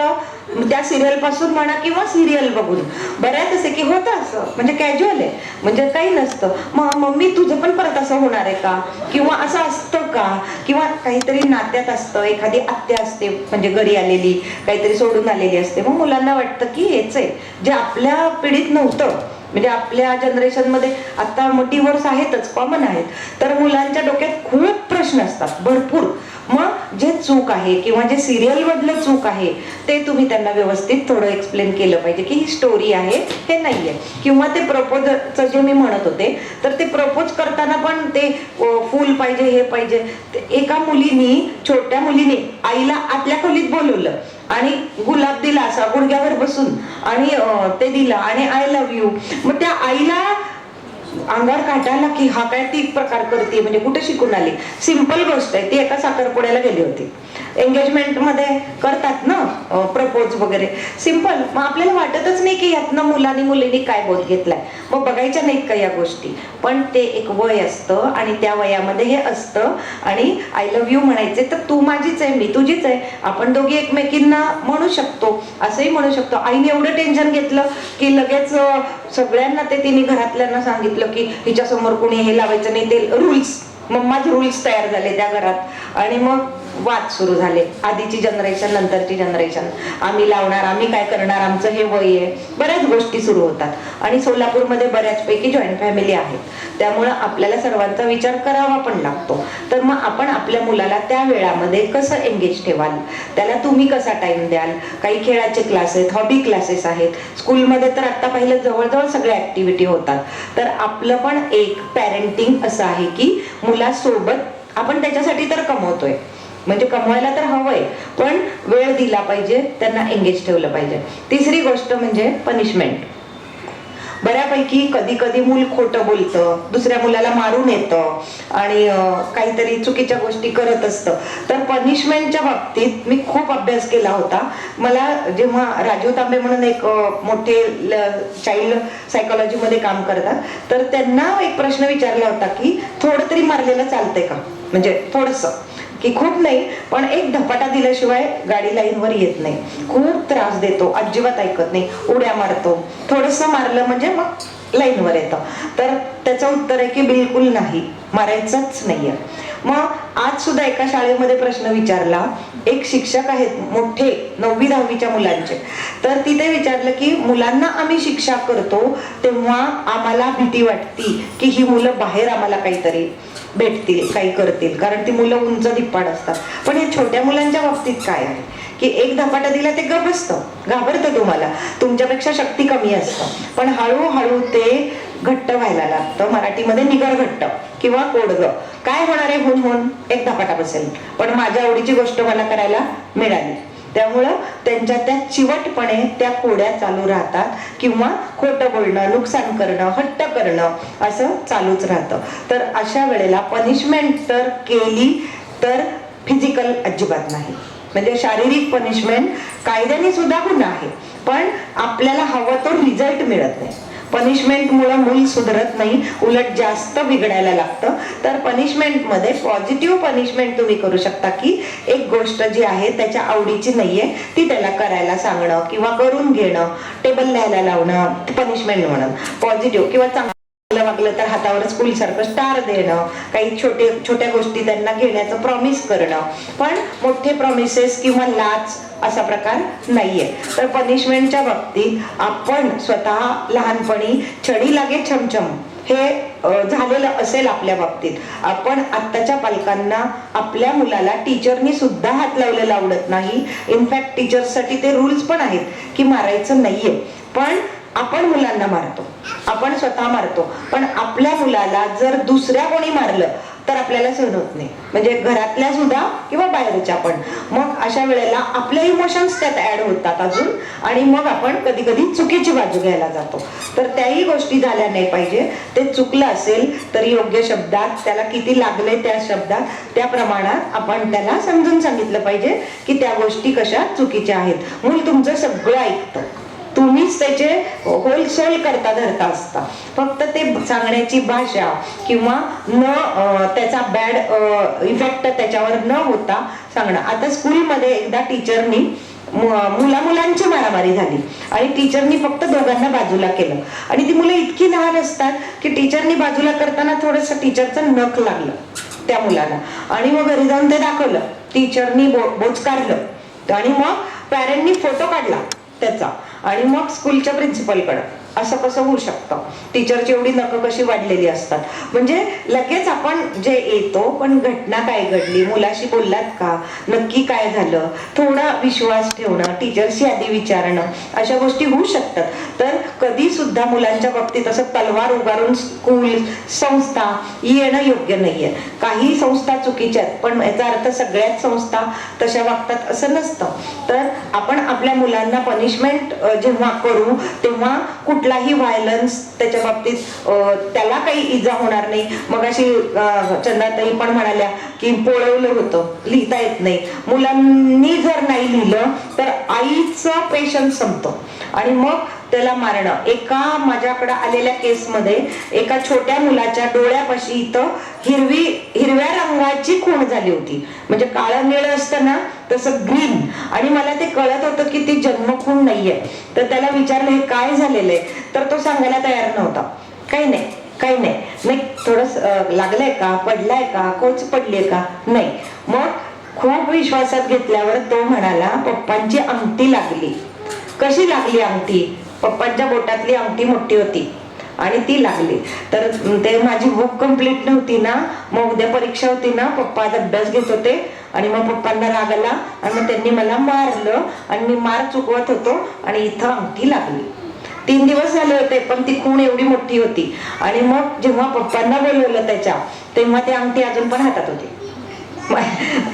त्या सिरियल पासून म्हणा किंवा सिरियल बघून बऱ्याच असे की होतं असं, म्हणजे कॅज्युअल आहे, म्हणजे काही नसतं. मग मम्मी तुझं पण परत असं होणार आहे का, किंवा असं असतं का, किंवा काहीतरी नात्यात असतं, एखादी आत्या असते म्हणजे घरी आलेली, काहीतरी सोडून आलेली असते, मग मुलांना वाटतं की हेच आहे जे आपल्या पिढीत नव्हतं. म्हणजे आपल्या जनरेशन मध्ये आता डिवोर्स आहेतच, कॉमन आहेत, तर मुलांच्या डोक्यात खूप प्रश्न असतात भरपूर. मग जे चूक आहे किंवा जे सिरियल मधलं चूक आहे ते तुम्ही त्यांना व्यवस्थित थोडं एक्सप्लेन केलं पाहिजे की ही स्टोरी आहे, हे नाहीये. किंवा ते प्रपोजचं जे मी म्हणत होते, तर ते प्रपोज करताना पण ते फूल पाहिजे, हे पाहिजे. एका मुलीनी, छोट्या मुलीने आईला आतल्या खोलीत बोलवलं आणि गुलाब दिला असा गुडघ्यावर बसून, आणि ते दिला आणि आय लव्ह यू. मग त्या आईला अंगावर काढायला की हा काय ती प्रकार करते, म्हणजे कुठे शिकून आली. सिंपल गोष्ट आहे, ती एका साखरपुड्याला गेली होती, एंगेजमेंट मध्ये करतात ना प्रपोज वगैरे, सिंपल. मग आपल्याला वाटतच नाही की यातनं मुलांनी मुलींनी काय बोध घेतलाय, मग बघायच्या नाहीत का या गोष्टी. पण ते एक वय असतं आणि त्या वयामध्ये हे असतं, आणि आय लव्ह यू म्हणायचे तर तू माझीच आहे, मी तुझीच आहे, आपण दोघी एकमेकींना म्हणू शकतो, असंही म्हणू शकतो. आईने एवढं टेन्शन घेतलं की लगेच सगळ्यांना ते तिने घरातल्यांना सांगितलं की हिच्या समोर कोणी हे लावायचं नाही, ते रूल्स, मम्माच रूल्स तयार झाले त्या घरात. आणि मग वाद सुरू झाले, आधीची जनरेशन नंतरची जनरेशन, आम्ही लावणार, आम्ही काय करणार, आमचं हे वय आहे, बऱ्याच गोष्टी सुरू होतात. आणि सोलापूरमध्ये बऱ्याचपैकी जॉईंट फॅमिली आहेत, त्यामुळं आपल्याला सर्वांचा विचार करावा पण लागतो. तर मग आपण आपल्या मुलाला त्या वेळामध्ये कसं एंगेज ठेवाल, त्याला तुम्ही कसा टाइम द्याल. काही खेळाचे क्लास आहेत, हॉबी क्लासेस आहेत, स्कूलमध्ये तर आता पहिलं जवळजवळ सगळ्या ऍक्टिव्हिटी होतात. तर आपलं पण एक पॅरेंटिंग असं आहे की मुलासोबत आपण त्याच्यासाठी तर कमवतोय, म्हणजे कमवायला तर हवंय, पण वेळ दिला पाहिजे, त्यांना एंगेज ठेवलं पाहिजे. तिसरी गोष्ट म्हणजे पनिशमेंट. बऱ्यापैकी कधी कधी मूल खोटं बोलतं, दुसऱ्या मुलाला मारून येतं आणि काहीतरी चुकीच्या गोष्टी करत असतं. तर पनिशमेंटच्या बाबतीत मी खूप अभ्यास केला होता. मला जेव्हा राजीव तांबे म्हणून एक मोठे चाइल्ड सायकोलॉजीमध्ये काम करतात, तर त्यांना एक प्रश्न विचारला होता की थोडं तरी मारलेलं चालतंय का, म्हणजे थोडंसं, की खूप नाही पण एक धपाटा दिल्याशिवाय गाडी लाईनवर येत नाही, खूप त्रास देतो, अजिबात ऐकत नाही, उड्या मारतो, थोडंसं मारलं म्हणजे मग लाईनवर येतं. तर त्याचं उत्तर आहे की बिलकुल नाही, मारायचंच नाहीये. मग आज सुद्धा एका शाळेमध्ये प्रश्न विचारला, एक शिक्षक आहेत मोठे 9वी-10वीच्या मुलांचे, तर तिथे विचारलं की मुलांना आम्ही शिक्षा करतो तेव्हा आम्हाला भीती वाटती की ही मुलं बाहेर आम्हाला काहीतरी भेटतील, काही करतील, कारण ती मुलं उंच धिप्पाड असतात. पण हे छोट्या मुलांच्या बाबतीत काय आहे की एक धपाटा दिला ते गप बसतं, घाबरतं तुम्हाला, तुमच्यापेक्षा शक्ती कमी असतं. पण हळूहळू ते घट्ट व्हायला लागतं. मराठीमध्ये निगरघट्ट किंवा कोडगं. काय होणार आहे होऊन एक धपाटा बसेल, पण माझ्या आवडीची गोष्ट मला करायला मिळाली. त्यामुळं त्यांच्या त्या चिवटपणे त्या खोड्या चालू राहतात किंवा खोटं बोलणं, नुकसान करणं, हट्ट करणं असं चालूच राहतं. तर अशा वेळेला पनिशमेंट तर केली तर फिजिकल अजिबात नाही. म्हणजे शारीरिक पनिशमेंट कायद्याने सुद्धा गुन्हा आहे, पण आपल्याला हवं तो रिझल्ट मिळत नाही. पनिशमेंटमुळे मूल सुधरत नाही, उलट जास्त बिघडायला लागतं. तर पनिशमेंटमध्ये पॉझिटिव्ह पनिशमेंट तुम्ही करू शकता की एक गोष्ट जी आहे त्याच्या आवडीची नाहीये ती त्याला करायला सांगणं किंवा करून घेणं, टेबल लिहायला लावणं, पनिशमेंट म्हणून पॉझिटिव्ह. किंवा चांगलं वागलं तर हातावर स्कूल सारखं स्टार देणं, काही छोट्या गोष्टी त्यांना घेण्याचं प्रॉमिस करणं. पण मोठे प्रॉमिसेस किंवा लाच असा प्रकार नाहीये. तर पनिशमेंटच्या बाबतीत आपण स्वतः लहानपणी छडी लागे छमछम हे झालेलं असेल आपल्या बाबतीत. आपण आत्ताच्या पालकांना आपल्या मुलाला टीचरनी सुद्धा हात लावलेला आवडत नाही. इनफॅक्ट टीचर्ससाठी ते रूल्स पण आहेत की मारायचं नाहीये, पण आपण मुलांना मारतो, आपण स्वतः मारतो. पण आपल्या मुलाला जर दुसऱ्या कोणी मारलं तर आपल्याला सहन होत नाही, म्हणजे घरातल्या सुद्धा किंवा बाहेरच्या पण. मग अशा वेळेला आपले इमोशन्स त्यात ऍड होतात अजून, आणि मग आपण कधी कधी चुकीची बाजू घ्यायला जातो. तर त्याही गोष्टी झाल्या नाही पाहिजे. ते चुकलं असेल तरी योग्य शब्दात, त्याला किती लागले त्या शब्दात, त्या प्रमाणात आपण त्याला समजून सांगितलं पाहिजे की त्या गोष्टी कशा चुकीच्या आहेत. मूल तुमचं सगळं ऐकतं, तुम्हीच त्याचे होलसेल करता धरता असता. फक्त ते सांगण्याची भाषा किंवा त्याचा बॅड इफेक्ट त्याच्यावर न होता सांगणं. आता स्कूलमध्ये एकदा टीचरनी मुलांची मारामारी झाली आणि टीचरनी फक्त दोघांना बाजूला केलं, आणि ती मुलं इतकी लहान असतात की टीचरनी बाजूला करताना थोडस टीचरचं नख लागलं त्या मुलाला, आणि मग घरी जाऊन ते दाखवलं, टीचरनी बोचकारलं, आणि मग पॅरेंटनी फोटो काढला त्याचा, आणि मग स्कूलच्या प्रिन्सिपलकडे. असं कसं होऊ शकतं? टीचरची एवढी नखं कशी वाढलेली असतात? म्हणजे लगेच आपण जे येतो, पण घटना काय घडली, मुलाशी बोललात का, नक्की काय झालं, थोडा विश्वास ठेवणं, टीचरशी आधी विचारणं, अशा गोष्टी होऊ शकतात. तर कधी सुद्धा मुलांच्या बाबतीत असं तलवार उगारून स्कूल संस्था येणं योग्य नाहीये. काही संस्था चुकीच्या आहेत, पण याचा अर्थ सगळ्याच संस्था तशा वागतात असं नसतं. तर आपण आपल्या मुलांना पनिशमेंट जेव्हा करू तेव्हा कुठलाही व्हायलन्स त्याच्या बाबतीत त्याला काही इजा होणार नाही. मग अशी चंदाताई पण म्हणाल्या की पोळवलं होतं, लिहिता येत नाही. मुलांनी जर नाही लिहिलं तर आईचं पेशन्स संपतो आणि मग त्याला मारणं. एका माझ्याकडे आलेल्या केसमध्ये एका छोट्या मुलाच्या डोळ्यापाशी इथं हिरव्या रंगाची खूण झाली होती, म्हणजे काळं निळं असतं ना तसं ग्रीन, आणि मला ते कळत होतं की ती जन्मखूण नाहीये. तर त्याला विचारलं हे काय झालेलं आहे, तर तो सांगायला तयार नव्हता. काही नाही थोडस लागलंय का, पडलाय का, कोच पडलीय का, नाही. मग खूप विश्वासात घेतल्यावर तो म्हणाला पप्पांची अंगठी लागली. कशी लागली अंगठी? पप्पांच्या बोटातली अंगठी मोठी होती आणि ती लागली. तर ते माझी बुक कंप्लीट नव्हती ना, मग उद्या परीक्षा होती ना, पप्पा आज अभ्यास घेत होते आणि मग पप्पांना राग आला आणि मग त्यांनी मला मारलं आणि मी मार चुकवत होतो आणि इथं अंगठी लागली. 3 दिवस झाले होते, पण ती खूण एवढी मोठी होती. आणि मग जेव्हा पप्पांना बोलवलं त्याच्या, तेव्हा ती अंगठी अजून पण हातात होती.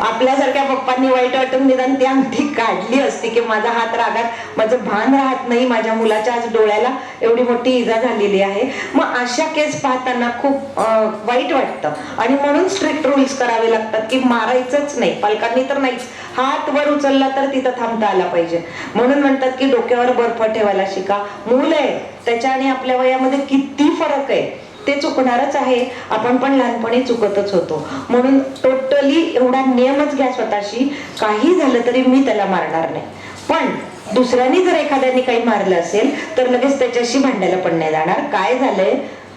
आपल्यासारख्या पप्पांनी वाईट वाटून निदान ती अंगठी काढली असती की माझा हात रागात, माझं भान राहत नाही, माझ्या मुलाच्या आज डोळ्याला एवढी मोठी इजा झालेली आहे. मग अशा केस पाहताना खूप वाईट वाटतं, आणि म्हणून स्ट्रिक्ट रूल्स करावे लागतात की मारायचंच नाही. पालकांनी तर नाहीच, हात वर उचलला तर तिथं थांबता आला पाहिजे. म्हणून म्हणतात की डोक्यावर बर्फ ठेवायला शिका. मूल आहे त्याच्या आणि आपल्या वयामध्ये किती फरक आहे, ते चुकणारच आहे. आपण पण लहानपणी चुकतच होतो. म्हणून टोटली एवढा नियमच घ्या स्वतःशी, काही झालं तरी मी त्याला मारणार नाही. पण दुसऱ्यानी जर एखाद्याने काही मारलं असेल तर लगेच त्याच्याशी भांडायला पण नाही जाणार. काय झालंय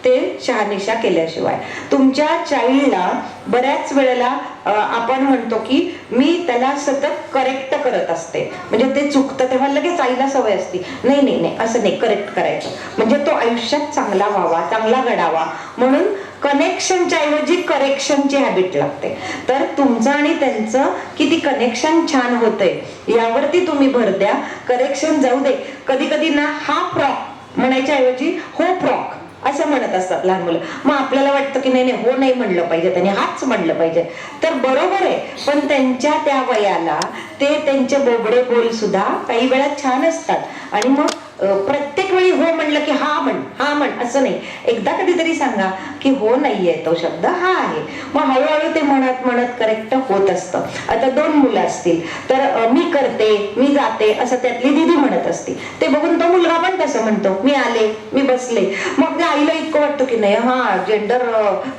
ते शहानिशा केल्याशिवाय. तुमच्या चाइल्डला बऱ्याच वेळेला आपण म्हणतो की मी त्याला सतत करेक्ट करत असते, म्हणजे ते चुकतं तेव्हा लगेच आईला सवय असते नाही नाही नाही असं नाही, करेक्ट करायचं म्हणजे तो आयुष्यात चांगला व्हावा, चांगला घडावा. म्हणून कनेक्शनच्या ऐवजी करेक्शनची हॅबिट लागते. तर तुमचं आणि त्यांचं किती कनेक्शन छान होतंय यावरती तुम्ही भर द्या. करेक्शन जाऊ दे. कधी कधी ना हा फ्रॉक म्हणायच्या ऐवजी हो फ्रॉक असं म्हणत असतात लहान मुलं. मग आपल्याला वाटतं की नाही नाही हो नाही म्हणलं पाहिजे, त्यांनी हाच म्हणलं पाहिजे. तर बरोबर आहे, पण त्यांच्या त्या वयाला ते त्यांचे बोबडे बोल सुद्धा काही वेळा छान असतात. आणि मग प्रत्येक वेळी हो म्हणलं की हा म्हण असं नाही. एकदा कधीतरी सांगा की हो नाहीये तो शब्द, हा आहे. मग हळूहळू ते म्हणत म्हणत करेक्ट होत असतं. आता 2 मुलं असतील तर मी करते, मी जाते असं त्यातली दीदी म्हणत असते, ते बघून तो मुलगा पण तसं म्हणतो मी आले, मी बसले. मग त्या आईला इतकं वाटतं की नाही हा जेंडर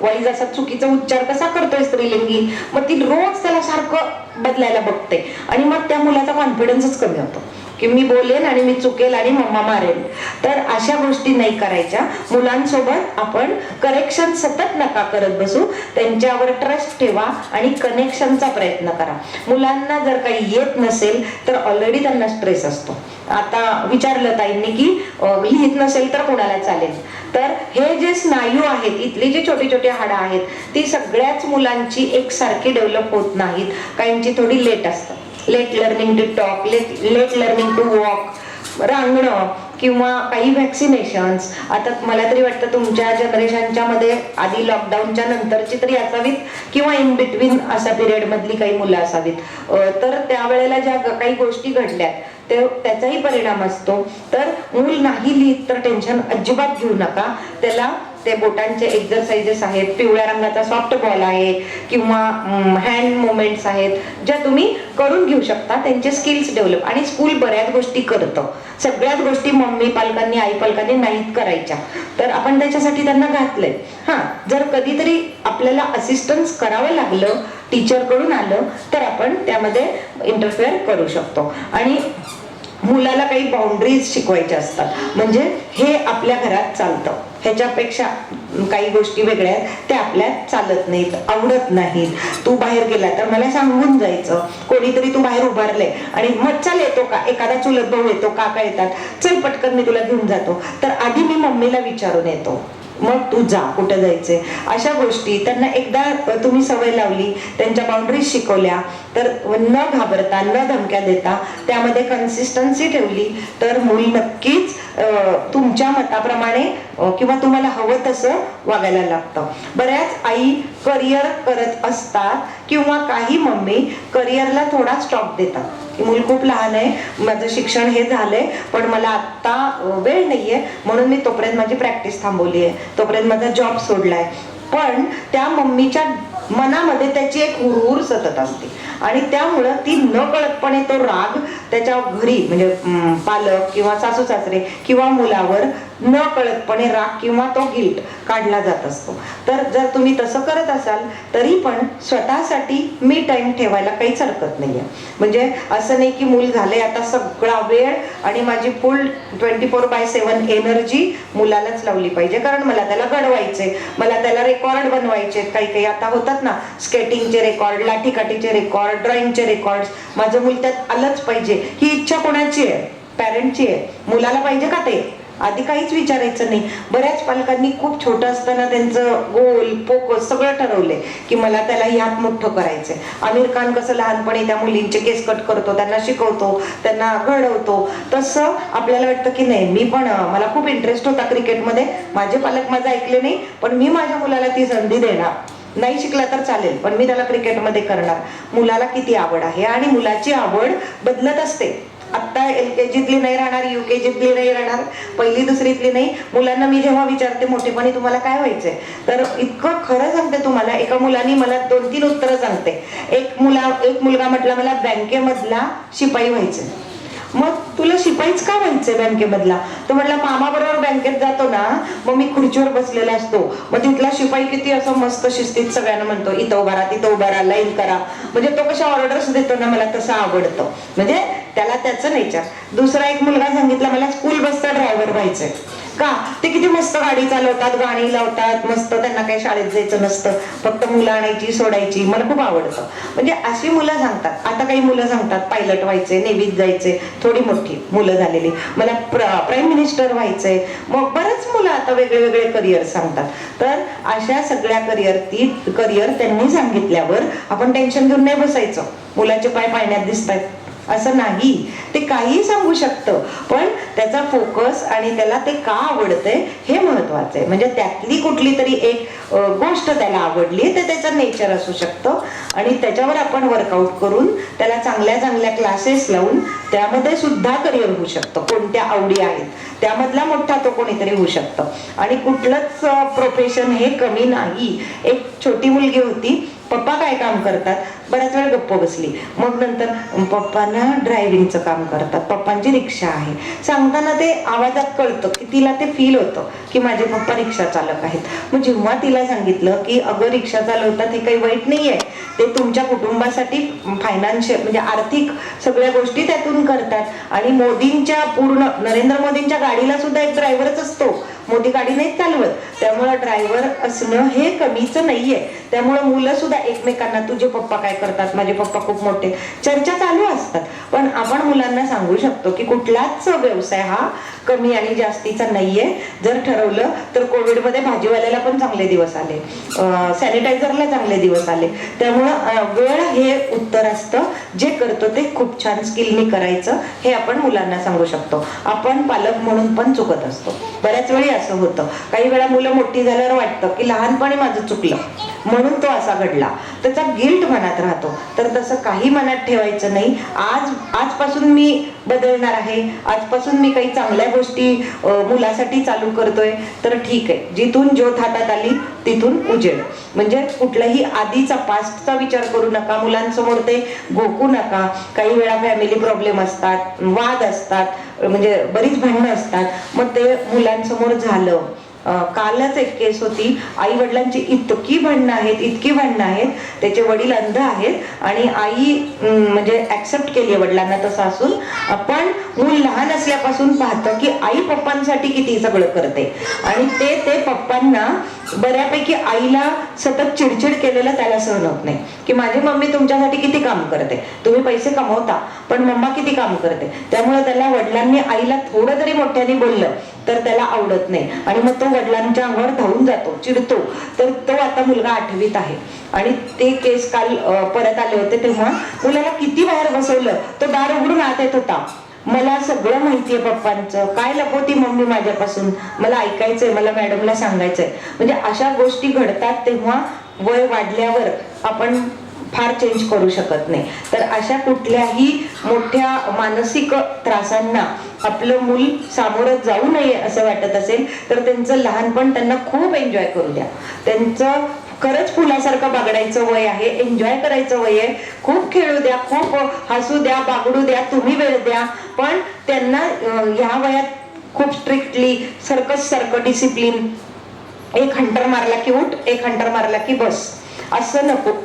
वाईज असा चुकीचा उच्चार कसा करतोय स्त्रीलिंगी. मग ती रोज त्याला सारखं बदलायला बघते आणि मग त्या मुलाचा कॉन्फिडन्सच कमी होतो की मी बोलेन आणि मी चुकेल आणि मम्मा मारेल. तर अशा गोष्टी नाही करायच्या. मुलांसोबत आपण करेक्शन सतत नका करत बसू, त्यांच्यावर ट्रस्ट ठेवा आणि कनेक्शनचा प्रयत्न करा. मुलांना जर काही येत नसेल तर ऑलरेडी त्यांना स्ट्रेस असतो. आता विचारलं ताईंनी की लिहित नसेल तर कोणाला चालेल. तर हे जे स्नायू आहेत, इथली जी छोटी छोटी हाडं आहेत ती सगळ्याच मुलांची एकसारखी डेव्हलप होत नाहीत. काहींची थोडी लेट असतात. Late learning to talk, late learning to walk, रांगणं किंवा काही व्हॅक्सिनेशन्स. आता मला तरी वाटतं तुमच्या जनरेशनच्या मध्ये आधी लॉकडाऊनच्या नंतरची तरी असावीत किंवा इन बिटवीन असा पिरियड मधली काही मुलं असावीत. तर त्यावेळेला ज्या काही गोष्टी घडल्या त्याचाही परिणाम असतो. तर मूल नाही लिहित तर टेन्शन अजिबात घेऊ नका. त्याला ते बोटांचे एक्सरसाइजेस आहेत, पिवळ्या रंगाचा सॉफ्ट बॉल आहे किंवा हँड मुवमेंट्स आहेत ज्या तुम्ही करून घेऊ शकता. त्यांचे स्किल्स डेव्हलप. आणि स्कूल बऱ्याच गोष्टी करतं. सगळ्याच गोष्टी मम्मी पालकांनी आई पालकांनी नाहीत करायच्या, तर आपण त्याच्यासाठी त्यांना घातलंय. हा जर कधीतरी आपल्याला असिस्टन्स करावं लागलं, टीचर कडून आलं तर आपण त्यामध्ये इंटरफेअर करू शकतो. आणि मुलाला काही बाउंड्रीज शिकवायच्या असतात, म्हणजे हे आपल्या घरात चालतं, ह्याच्यापेक्षा काही गोष्टी वेगळ्या आहेत त्या आपल्यात चालत नाहीत, आवडत नाहीत. तू बाहेर गेला तर मला सांगून जायचं. कोणीतरी तू बाहेर उभारले आणि मग चल येतो का, एखादा चुलत भाऊ येतो, काका येतात, चल पटकन मी तुला घेऊन जातो, तर आधी मी मम्मीला विचारून येतो, मग तू जा कुठं जायचंय. अशा गोष्टी त्यांना एकदा तुम्ही सवय लावली, त्यांच्या बाउंड्रीज शिकवल्या, तर न घाबरता न धमक्या देता त्यामध्ये कन्सिस्टन्सी ठेवली तर मूल नक्कीच तुमच्या मताप्रमाणे किंवा तुम्हाला हवं तसं वागायला लागतं. बऱ्याच आई करिअर करत असतात किंवा काही मम्मी करिअरला थोडा स्टॉप देतात की मूल खूप लहान आहे, माझं शिक्षण हे झालंय पण मला आत्ता वेळ नाहीये म्हणून मी तोपर्यंत माझी प्रॅक्टिस थांबवली आहे, तोपर्यंत माझा जॉब सोडलाय. पण त्या मम्मीच्या मनामध्ये त्याची एक हुरहुर सतत असते आणि त्यामुळं ती न कळतपणे तो राग त्याच्या घरी म्हणजे पालक किंवा सासू सासरे किंवा मुलावर न कळतपणे राग किंवा तो गिल्ट काढला जात असतो. तर जर तुम्ही तसं करत असाल तरी पण स्वतःसाठी मी टाइम ठेवायला काहीच हरकत नाहीये. म्हणजे असं नाही की मूल झालंय आता सगळा वेळ आणि माझी फुल 24/7 एनर्जी मुलालाच लावली पाहिजे, कारण मला त्याला घडवायचे, मला त्याला रेकॉर्ड बनवायचे. काही आता होतात ना स्केटिंगचे रेकॉर्ड, लाठीकाठीचे रेकॉर्ड, ड्रॉइंगचे रेकॉर्ड्स. माझं मूल त्यात आलंच पाहिजे ही इच्छा कोणाची आहे? पॅरेंटची आहे. मुलाला पाहिजे का ते? आधी काहीच विचारायचं नाही. बऱ्याच पालकांनी खूप छोटं असताना त्यांचं गोल फोकस सगळं ठरवलंय की मला त्याला ह्यात मोठं करायचंय. आमिर खान कसं लहानपणी त्या मुलींचे केस कट करतो, त्यांना शिकवतो, त्यांना घडवतो, तसं आपल्याला वाटतं की नाही मी पण, मला खूप इंटरेस्ट होता क्रिकेटमध्ये, माझे पालक माझं ऐकले नाही पण मी माझ्या मुलाला ती संधी देणार. नाही शिकला तर चालेल पण मी त्याला क्रिकेटमध्ये करणार. मुलाला किती आवड आहे आणि मुलाची आवड बदलत असते. आत्ता LKGतली नाही राहणार, UKGतली नाही राहणार, पहिली दुसरीतली नाही. मुलांना मी जेव्हा विचारते मोठेपणी तुम्हाला काय व्हायचंय, तर इतकं खरं सांगते तुम्हाला. एका मुलाने मला 2-3 उत्तरं सांगते. एक मुलगा म्हटला मला बँकेमधला शिपाई व्हायचंय. मग तुला शिपाईच का व्हायचंय बँकेमधला? तो म्हटला मामा बरोबर बँकेत जातो ना, मग मी खुर्चीवर बसलेला असतो, मग तिथला शिपाई किती असं मस्त शिस्तीत सगळ्यांना म्हणतो इथं उभा राहा, तिथं उभा राहा, लाईन करा. म्हणजे तो कशा ऑर्डर्स देतो ना, मला तसं आवडतं. म्हणजे त्याला त्याचं नेचर. दुसरा एक मुलगा सांगितला मला स्कूल बसचा ड्रायव्हर व्हायचंय. का? ते किती मस्त गाडी चालवतात, गाणी लावतात, मस्त, त्यांना काही शाळेत जायचं नसतं, फक्त मुलं आणायची सोडायची. मला खूप आवडतं. म्हणजे अशी मुलं सांगतात. आता काही मुलं सांगतात पायलट व्हायचे, नेव्हीत जायचे, थोडी मोठी मुलं झालेली, मला प्राईम मिनिस्टर व्हायचंय. मग बरेच मुलं आता वेगळे वेगळे करिअर सांगतात. तर अशा सगळ्या करिअर त्यांनी सांगितल्यावर आपण टेन्शन घेऊन नाही बसायचं, मुलाचे पाय पाण्यात दिसतायत असं नाही. ते काहीही सांगू शकतं, पण त्याचा फोकस आणि त्याला ते का आवडतंय हे महत्वाचं आहे. म्हणजे त्यातली कुठली तरी एक गोष्ट त्याला आवडली, ते त्याचं नेचर असू शकतं आणि त्याच्यावर आपण वर्कआउट करून त्याला चांगल्या चांगल्या क्लासेस लावून त्यामध्ये सुद्धा करिअर होऊ शकतं. कोणत्या आवडी आहेत त्यामधला मोठा तो कोणीतरी होऊ शकतं. आणि कुठलंच प्रोफेशन हे कमी नाही. एक छोटी मुलगी होती, पप्पा काय काम करतात, बराच वेळ गप्प बसली. मग नंतर पप्पांना ड्रायव्हिंगचं काम करतात, पप्पांची रिक्षा आहे. सांगताना ते आवाजात कळतं की तिला ते फील होतं की माझे पप्पा रिक्षा चालक आहेत. मग जेव्हा तिला सांगितलं की अगं रिक्षा चालवतात हे काही वाईट नाहीये, ते तुमच्या कुटुंबासाठी फायनान्शियल म्हणजे आर्थिक सगळ्या गोष्टी त्यातून करतात. आणि मोदींच्या पूर्ण नरेंद्र मोदींच्या गाडीला सुद्धा एक ड्रायव्हरच असतो, मोदी गाडी नाही चालवत. त्यामुळे ड्रायव्हर असणं हे कमीच नाहीये. त्यामुळे मुलं सुद्धा एकमेकांना तुझे पप्पा काय करतात, माझे पप्पा खूप मोठे, चर्चा चालू असतात. पण आपण मुलांना सांगू शकतो की कुठलाच व्यवसाय हा कमी आणि जास्तीचा नाहीये. जर ठरवलं तर कोविडमध्ये भाजीवाल्याला पण चांगले दिवस आले, सॅनिटायझरला चांगले दिवस आले. त्यामुळं वेळ हे उत्तर असतं. जे करतो ते खूप छान स्किलनी करायचं हे आपण मुलांना सांगू शकतो. आपण पालक म्हणून पण चुकत असतो. बऱ्याच वेळी असं होतं, काही वेळा मुलं मोठी झाल्यावर वाटतं की लहानपणी माझं चुकलं म्हणून तो असा घडला, त्याचा गिल्ट मनात राहतो. तर तसं काही मनात ठेवायचं नाही. आजपासून मी बदलणार आहे, आजपासून मी काही चांगल्या गोष्टी मुलासाठी चालू करतोय, तर ठीक आहे. जिथून ज्योत हातात आली तिथून उजेड. म्हणजे कुठलाही आधीचा पास्टचा विचार करू नका, मुलांसमोर ते घोकू नका. काही वेळा फॅमिली प्रॉब्लेम असतात, वाद असतात, म्हणजे बरीच भांडणं असतात. मग ते मुलांसमोर झालं. कालच एक केस होती, आई वडिलांची इतकी भांडणं आहेत, त्याचे वडील अंध आहेत आणि आई म्हणजे ऍक्सेप्ट केली वडिलांना तसं असून. पण मूल लहान असल्यापासून पाहतं की आई पप्पांसाठी किती सगळं करते आणि ते पप्पांना बऱ्यापैकी आईला सतत चिडचिड केलेलं त्याला सहन होत नाही की माझी मम्मी तुमच्यासाठी किती काम करते, तुम्ही पैसे कमवता पण मम्मा किती काम करते. त्यामुळे त्याला वडिलांनी आईला थोडं जरी मोठ्याने बोललं तर त्याला आवडत नाही आणि मग तो वडिलांच्या अंगावर धावून जातो, चिडतो. तर तो आता मुलगा 8वीत आहे आणि ते केस काल परत आले होते तेव्हा मुलाला किती बाहेर बसवलं, तो दार उघडून आत येत होता. मला सगळं माहितीये पप्पांचं, काय लपवती मम्मी माझ्यापासून, मला ऐकायचंय, मला मॅडमला सांगायचंय. म्हणजे अशा गोष्टी घडतात तेव्हा वय वाढल्यावर आपण फार चेंज करू शकत नाही. तर अशा कुठल्याही मोठ्या मानसिक त्रासांना आपलं मूल सामोरं जाऊ नये असं वाटत असेल तर त्यांचं लहानपण त्यांना खूप एन्जॉय करू द्या. त्यांचं खरंच फुलासारखं बागडायचं वय आहे, एन्जॉय करायचं वय आहे. खूप खेळू द्या, खूप हसू द्या, बागडू द्या, तुम्ही वेळ द्या. पण त्यांना ह्या वयात खूप स्ट्रिक्टली सर्कस सारखं डिसिप्लिन, एक हंटर मारला की उठ, एक हंटर मारला की बस, असं नको.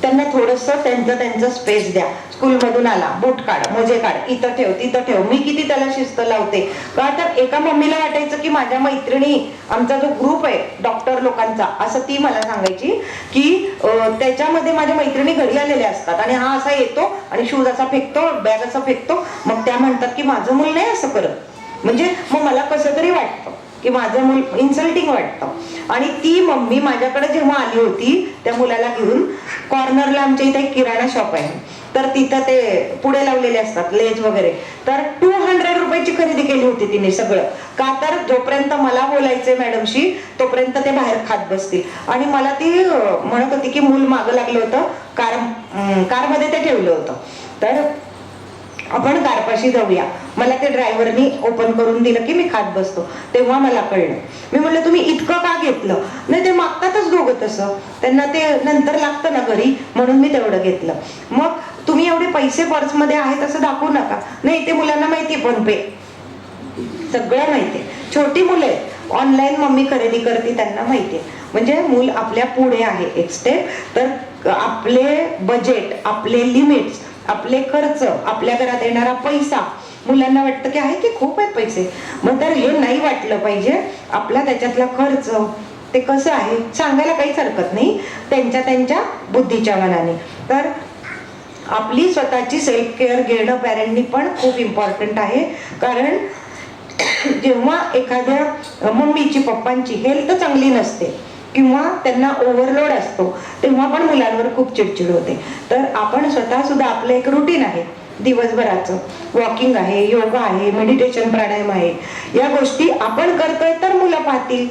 त्यांना थोडंसं त्यांचं स्पेस द्या. स्कूलमधून आला, बूट काढ, मोजे काढ, इथं ठेव, तिथं ठेव. मी किती त्याला शिस्त लावते. का तर एका मम्मीला वाटायचं की माझ्या मैत्रिणी, आमचा जो ग्रुप आहे डॉक्टर लोकांचा, असं ती मला सांगायची की त्याच्यामध्ये माझ्या मैत्रिणी घरी आलेल्या असतात आणि हा असा येतो आणि शूज असा फेकतो, बॅग असा फेकतो. मग त्या म्हणतात की माझं मूल नाही असं करत. म्हणजे मग मला कसं तरी वाटतं की माझं मूल इन्सल्टिंग वाटतं. आणि ती मम्मी माझ्याकडे जेव्हा आली होती त्या मुलाला घेऊन, कॉर्नरला आमच्या इथे एक किराणा शॉप आहे, तर तिथं ते पुढे लावलेले असतात लेज वगैरे, तर 200 रुपयाची खरेदी केली होती तिने सगळं. का तर जोपर्यंत मला बोलायचंय मॅडमशी तोपर्यंत ते बाहेर खात बसतील. आणि मला ती म्हणत होती की मूल मागं लागलं होतं, कारमध्ये ते ठेवलं होतं, तर आपण कारपाशी जाऊया. मला ते ड्रायव्हरनी ओपन करून दिलं की मी खात बसतो. तेव्हा मला कळलं. मी म्हणलं तुम्ही इतकं का घेतलं? नाही, ते मागतातच दोघं तसं, त्यांना ते नंतर लागतं ना घरी, म्हणून मी तेवढं घेतलं. मग तुम्ही एवढे पैसे पर्समध्ये आहेत असं दाखवू नका. नाही, ते मुलांना माहिती, फोन पे सगळं माहितीये. छोटी मुलं आहेत, ऑनलाईन मम्मी खरेदी करते, त्यांना माहितीये. म्हणजे मूल आपल्या पुढे आहे एक स्टेप. तर आपले बजेट, आपले लिमिट्स, आपले खर्च, आपल्या घरात येणारा पैसा मुलांना वाटतं की आहे की खूप आहेत पैसे. मग तर हे नाही वाटलं पाहिजे. आपला त्याच्यातला खर्च ते कसं आहे सांगायला काहीच हरकत नाही, त्यांच्या त्यांच्या बुद्धीच्या मनाने. तर आपली स्वतःची सेल्फ केअर घेणं पॅरेंटनी पण खूप इम्पॉर्टंट आहे. कारण जेव्हा एखाद्या मम्मीची पप्पांची हेल्थ चांगली नसते किंवा त्यांना ओव्हरलोड असतो, तेव्हा पण मुलांवर खूप चिडचिड होते. तर आपण स्वतः सुद्धा आपलं एक रुटीन आहे दिवसभराचं, वॉकिंग आहे, योगा आहे, मेडिटेशन, प्राणायाम आहे, या गोष्टी आपण करतोय तर मुलं पाहतील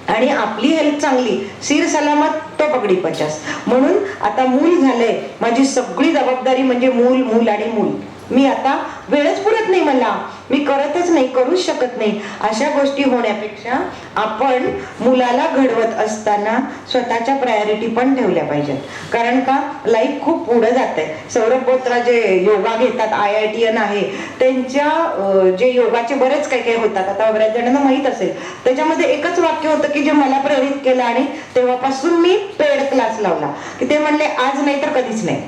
आणि आपली हेल्थ चांगली, सिर सलामत तो पगडी पचास. म्हणून आता मूल झालंय, माझी सगळी जबाबदारी म्हणजे मूल मूल आणि मूल. मी आता वेळच पुरत नाही, मला मी करतच नाही, करूच शकत नाही, अशा गोष्टी होण्यापेक्षा आपण मुलाला घडवत असताना स्वतःच्या प्रायोरिटी पण ठेवल्या पाहिजेत. कारण का लाईफ खूप पुढे जात आहे. सौरभ बोत्रा जे योगा घेतात, IITian आहे, त्यांच्या जे योगाचे बरेच काही काही होतात, आता बऱ्याच जणांना माहीत असेल, त्याच्यामध्ये एकच वाक्य होतं की जे मला प्रेरित केलं आणि तेव्हापासून मी पेड क्लास लावला, की ते म्हणले आज नाही तर कधीच नाही.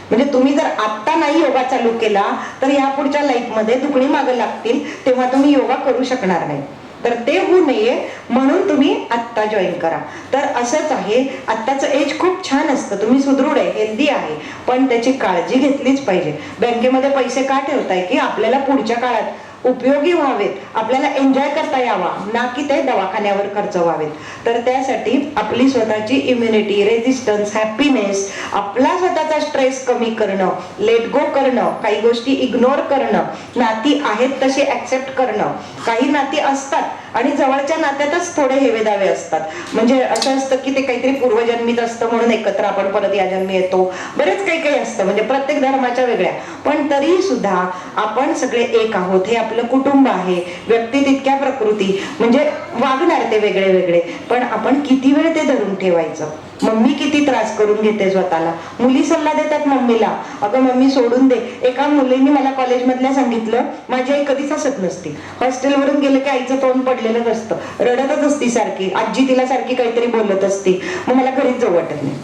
म्हणजे तुम्ही जर आत्ता नाही योगा चालू केला तर या पुढच्या लाईफमध्ये दुखणी मागं लागतील, तेव्हा तुम्ही योगा करू शकणार नाही. तर ते होऊ नये म्हणून तुम्ही आत्ता जॉईन करा. तर असंच आहे, आत्ताचं एज खूप छान असतं, तुम्ही सुदृढ आहे, हेल्दी आहे, पण त्याची काळजी घेतलीच पाहिजे. बँकेमध्ये पैसे का ठेवताय की आपल्याला पुढच्या काळात उपयोगी व्हावेत, आपल्याला एन्जॉय करता यावा, ना की ते दवाखान्यावर खर्च व्हावेत. तर त्यासाठी आपली स्वतःची इम्युनिटी, रेजिस्टन्स, हॅपीनेस, आपला स्वतःचा स्ट्रेस कमी करणं, लेट गो करणं, काही गोष्टी इग्नोर करणं, नाती आहेत तशी ऍक्सेप्ट करणं. काही नाती असतात आणि जवळच्या नात्यातच थोडे हेवेदावे असतात, म्हणजे असं असतं की ते काहीतरी पूर्वजन्मीत असतं म्हणून एकत्र आपण परत या जन्मी येतो, बरेच काही काही असतं, म्हणजे प्रत्येक धर्माच्या वेगळ्या, पण तरी सुद्धा आपण सगळे एक आहोत. हे आपलं कुटुंब आहे, व्यक्ती तितक्या प्रकृती, म्हणजे वागणार ते वेगळे वेगळे, पण आपण किती वेळ ते धरून ठेवायचं. मम्मी किती त्रास करून घेते स्वतःला, मुली सल्ला देतात मम्मीला, अगं मम्मी सोडून दे. एका मुलीने मला कॉलेजमधल्या सांगितलं, माझी आई कधीच हसत नसती, हॉस्टेलवरून गेलं की आईचं तोंड पडलेलंच असतं, रडतच असती सारखी, आजी तिला सारखी काहीतरी बोलत असती, मग मला घरीच जाऊ वाटत नाही.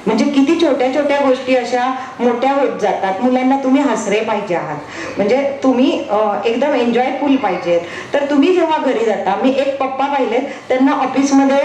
म्हणजे किती छोट्या छोट्या गोष्टी अशा मोठ्या होत जातात. मुलांना तुम्ही हसरे पाहिजे आहात, म्हणजे तुम्ही एकदम एन्जॉयफुल पाहिजेत. तर तुम्ही जेव्हा घरी जाता, मी एक पप्पा पाहिलेत, त्यांना ऑफिसमध्ये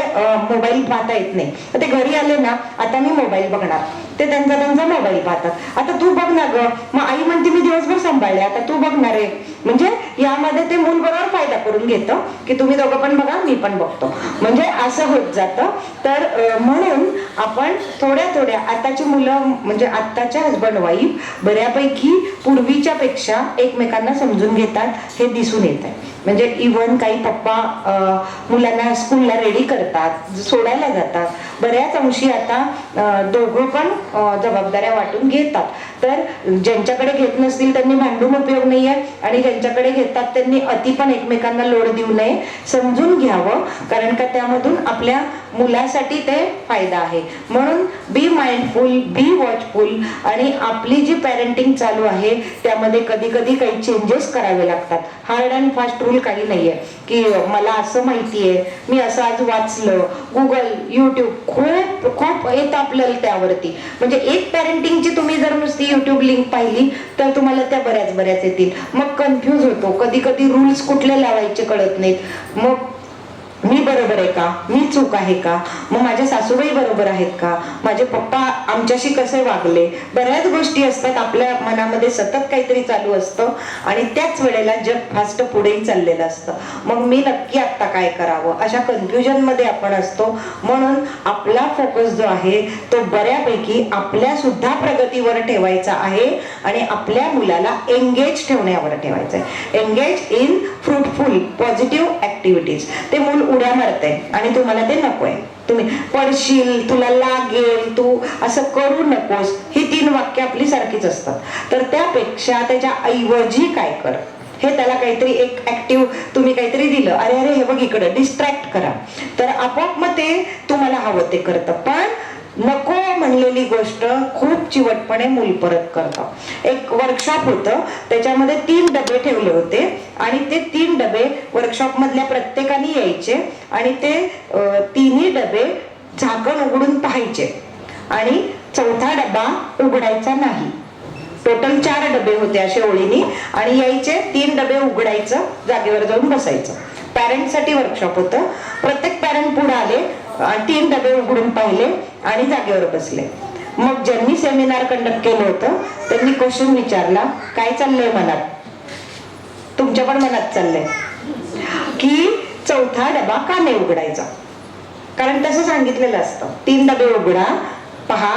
मोबाईल पाहता येत नाही, तर ते घरी आले ना, आता मी मोबाईल बघणार, ते त्यांचा त्यांचा मोबाईल पाहतात. आता तू बघ ना ग, मग आई म्हणते मी दिवसभर सांभाळले, आता तू बघणार आहे. म्हणजे यामध्ये ते मूल बरोबर फायदा करून घेतं की तुम्ही दोघं पण बघा, मी पण बघतो, म्हणजे असं होत जातं. तर म्हणून आपण थोड्या थोड्या, आताची मुलं म्हणजे आत्ताच्या हजबंड वाईफ बऱ्यापैकी पूर्वीच्या पेक्षा एकमेकांना समजून घेतात, हे दिसून येत आहे. म्हणजे इव्हन काही पप्पा मुलांना स्कूलला रेडी करतात, सोडायला जातात, बऱ्याच अंशी आता दोघं पण जबाबदाऱ्या वाटून घेतात. तर ज्यांच्याकडे घेत नसतील त्यांनी भांडून उपयोग नाहीये, आणि ज्यांच्याकडे घेतात त्यांनी अति पण एकमेकांना लोड देऊ नये, समजून घ्यावं, कारण का त्यामधून आपल्या मुलासाठी ते फायदा आहे. म्हणून बी माइंडफुल, बी वॉचफुल, आणि आपली जी पॅरेंटिंग चालू आहे त्यामध्ये कधी कधी काही चेंजेस करावे लागतात. हार्ड अँड फास्ट रूल काही नाहीये की मला असं माहितीये, मी असं आज वाचलं, गुगल, युट्यूब खूप खूप येतं आपल्याला त्यावरती. म्हणजे एक पॅरेंटिंगची तुम्ही जर नुसती युट्यूब लिंक पाहिली तर तुम्हाला त्या बऱ्याच बऱ्याच येतील. मग कन्फ्यूज होतो, कधी कधी रूल्स कुठले लावायचे कळत नाहीत. मग मी बरोबर आहे का, मी चूक आहे का, मग माझ्या सासूबाई बरोबर आहेत का, माझे पप्पा आमच्याशी कसे वागले, बऱ्याच गोष्टी असतात. आपल्या मनामध्ये सतत काहीतरी चालू असतं आणि त्याच वेळेला जग फास्ट पुढेही चाललेलं असतं. मग मी नक्की आत्ता काय करावं, अशा कन्फ्युजन मध्ये आपण असतो. म्हणून आपला फोकस जो आहे तो बऱ्यापैकी आपल्या सुद्धा प्रगतीवर ठेवायचा आहे आणि आपल्या मुलाला एंगेज ठेवण्यावर ठेवायचं आहे. Engage in fruitful positive activities. ते मूल उड्या मारतंय आणि तुम्हाला ते नकोय, तुम्ही पडशील, तुला लागेल, तू असं करू नकोस, ही 3 वाक्य आपली सारखीच असतात. तर त्यापेक्षा त्याच्या ऐवजी काय कर, हे त्याला काहीतरी एक ऍक्टिव्ह तुम्ही काहीतरी दिलं, अरे अरे हे बघ इकडं, डिस्ट्रॅक्ट करा, तर आपोआप मग ते तुम्हाला हवं ते करतं. पण नको म्हणलेली गोष्ट खूप चिवटपणे मूल परत करतं. एक वर्कशॉप होतं, त्याच्यामध्ये 3 डबे ठेवले होते आणि ते 3 डबे वर्कशॉप मधल्या प्रत्येकाने यायचे आणि ते 3ही डबे झाकण उघडून पाहायचे आणि 4था डबा उघडायचा नाही. टोटल 4 डबे होते असे ओळीनी, आणि यायचे 3 डबे उघडायचं, जागेवर जाऊन बसायचं. पॅरेंटसाठी वर्कशॉप होतं. प्रत्येक पॅरेंट पुढे आले, 3 डबे उघडून पाहिले आणि जागेवर बसले. मग ज्यांनी सेमिनार कंडक्ट केलं होतं त्यांनी क्वेश्चन विचारला, काय चाललंय मनात, तुमच्या पण मनात चाललंय की 4था डबा का नाही उघडायचा? कारण तसं सांगितलेलं असतं, 3 डबे उघडा, पहा,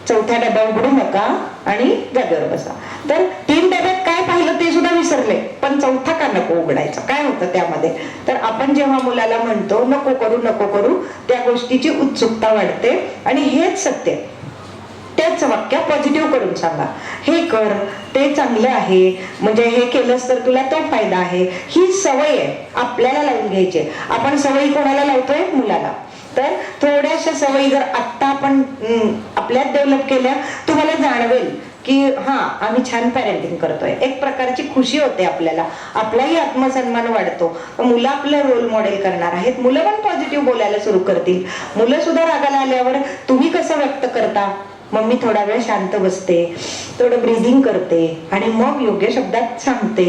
4था डबा उघडू नका आणि जागेवर बसा. तर 3 डब्यात काय पाहिलं ते सुद्धा विसरले, पण 4था का नको उघडायचा, काय होतं त्यामध्ये? तर आपण जेव्हा मुलाला म्हणतो नको करू नको करू, त्या गोष्टीची उत्सुकता वाढते. आणि हेच सत्य, त्याच वाक्य पॉझिटिव्ह करून सांगा, हे कर, ते चांगलं आहे, म्हणजे हे केलंस तर तुला तो फायदा आहे. ही सवय आहे, आपल्याला लावून घ्यायची. आपण सवयी कोणाला लावतोय? मुलाला. तर थोड्याशा सवयी जर आत्ता आपण आपल्यात डेव्हलप केल्या, तुम्हाला जाणवेल की हा, आम्ही छान पॅरेंटिंग करतोय. एक प्रकारची खुशी होते आपल्याला, आपलाही आत्मसन्मान वाढतो. मुलं आपलं रोल मॉडेल करणार आहेत, मुलं पण पॉझिटिव्ह बोलायला सुरू करतील. मुलं सुद्धा रागाला आल्यावर तुम्ही कसं व्यक्त करता? मग मी थोडा वेळ शांत बसते, थोडं ब्रीदिंग करते आणि मग योग्य शब्दात सांगते.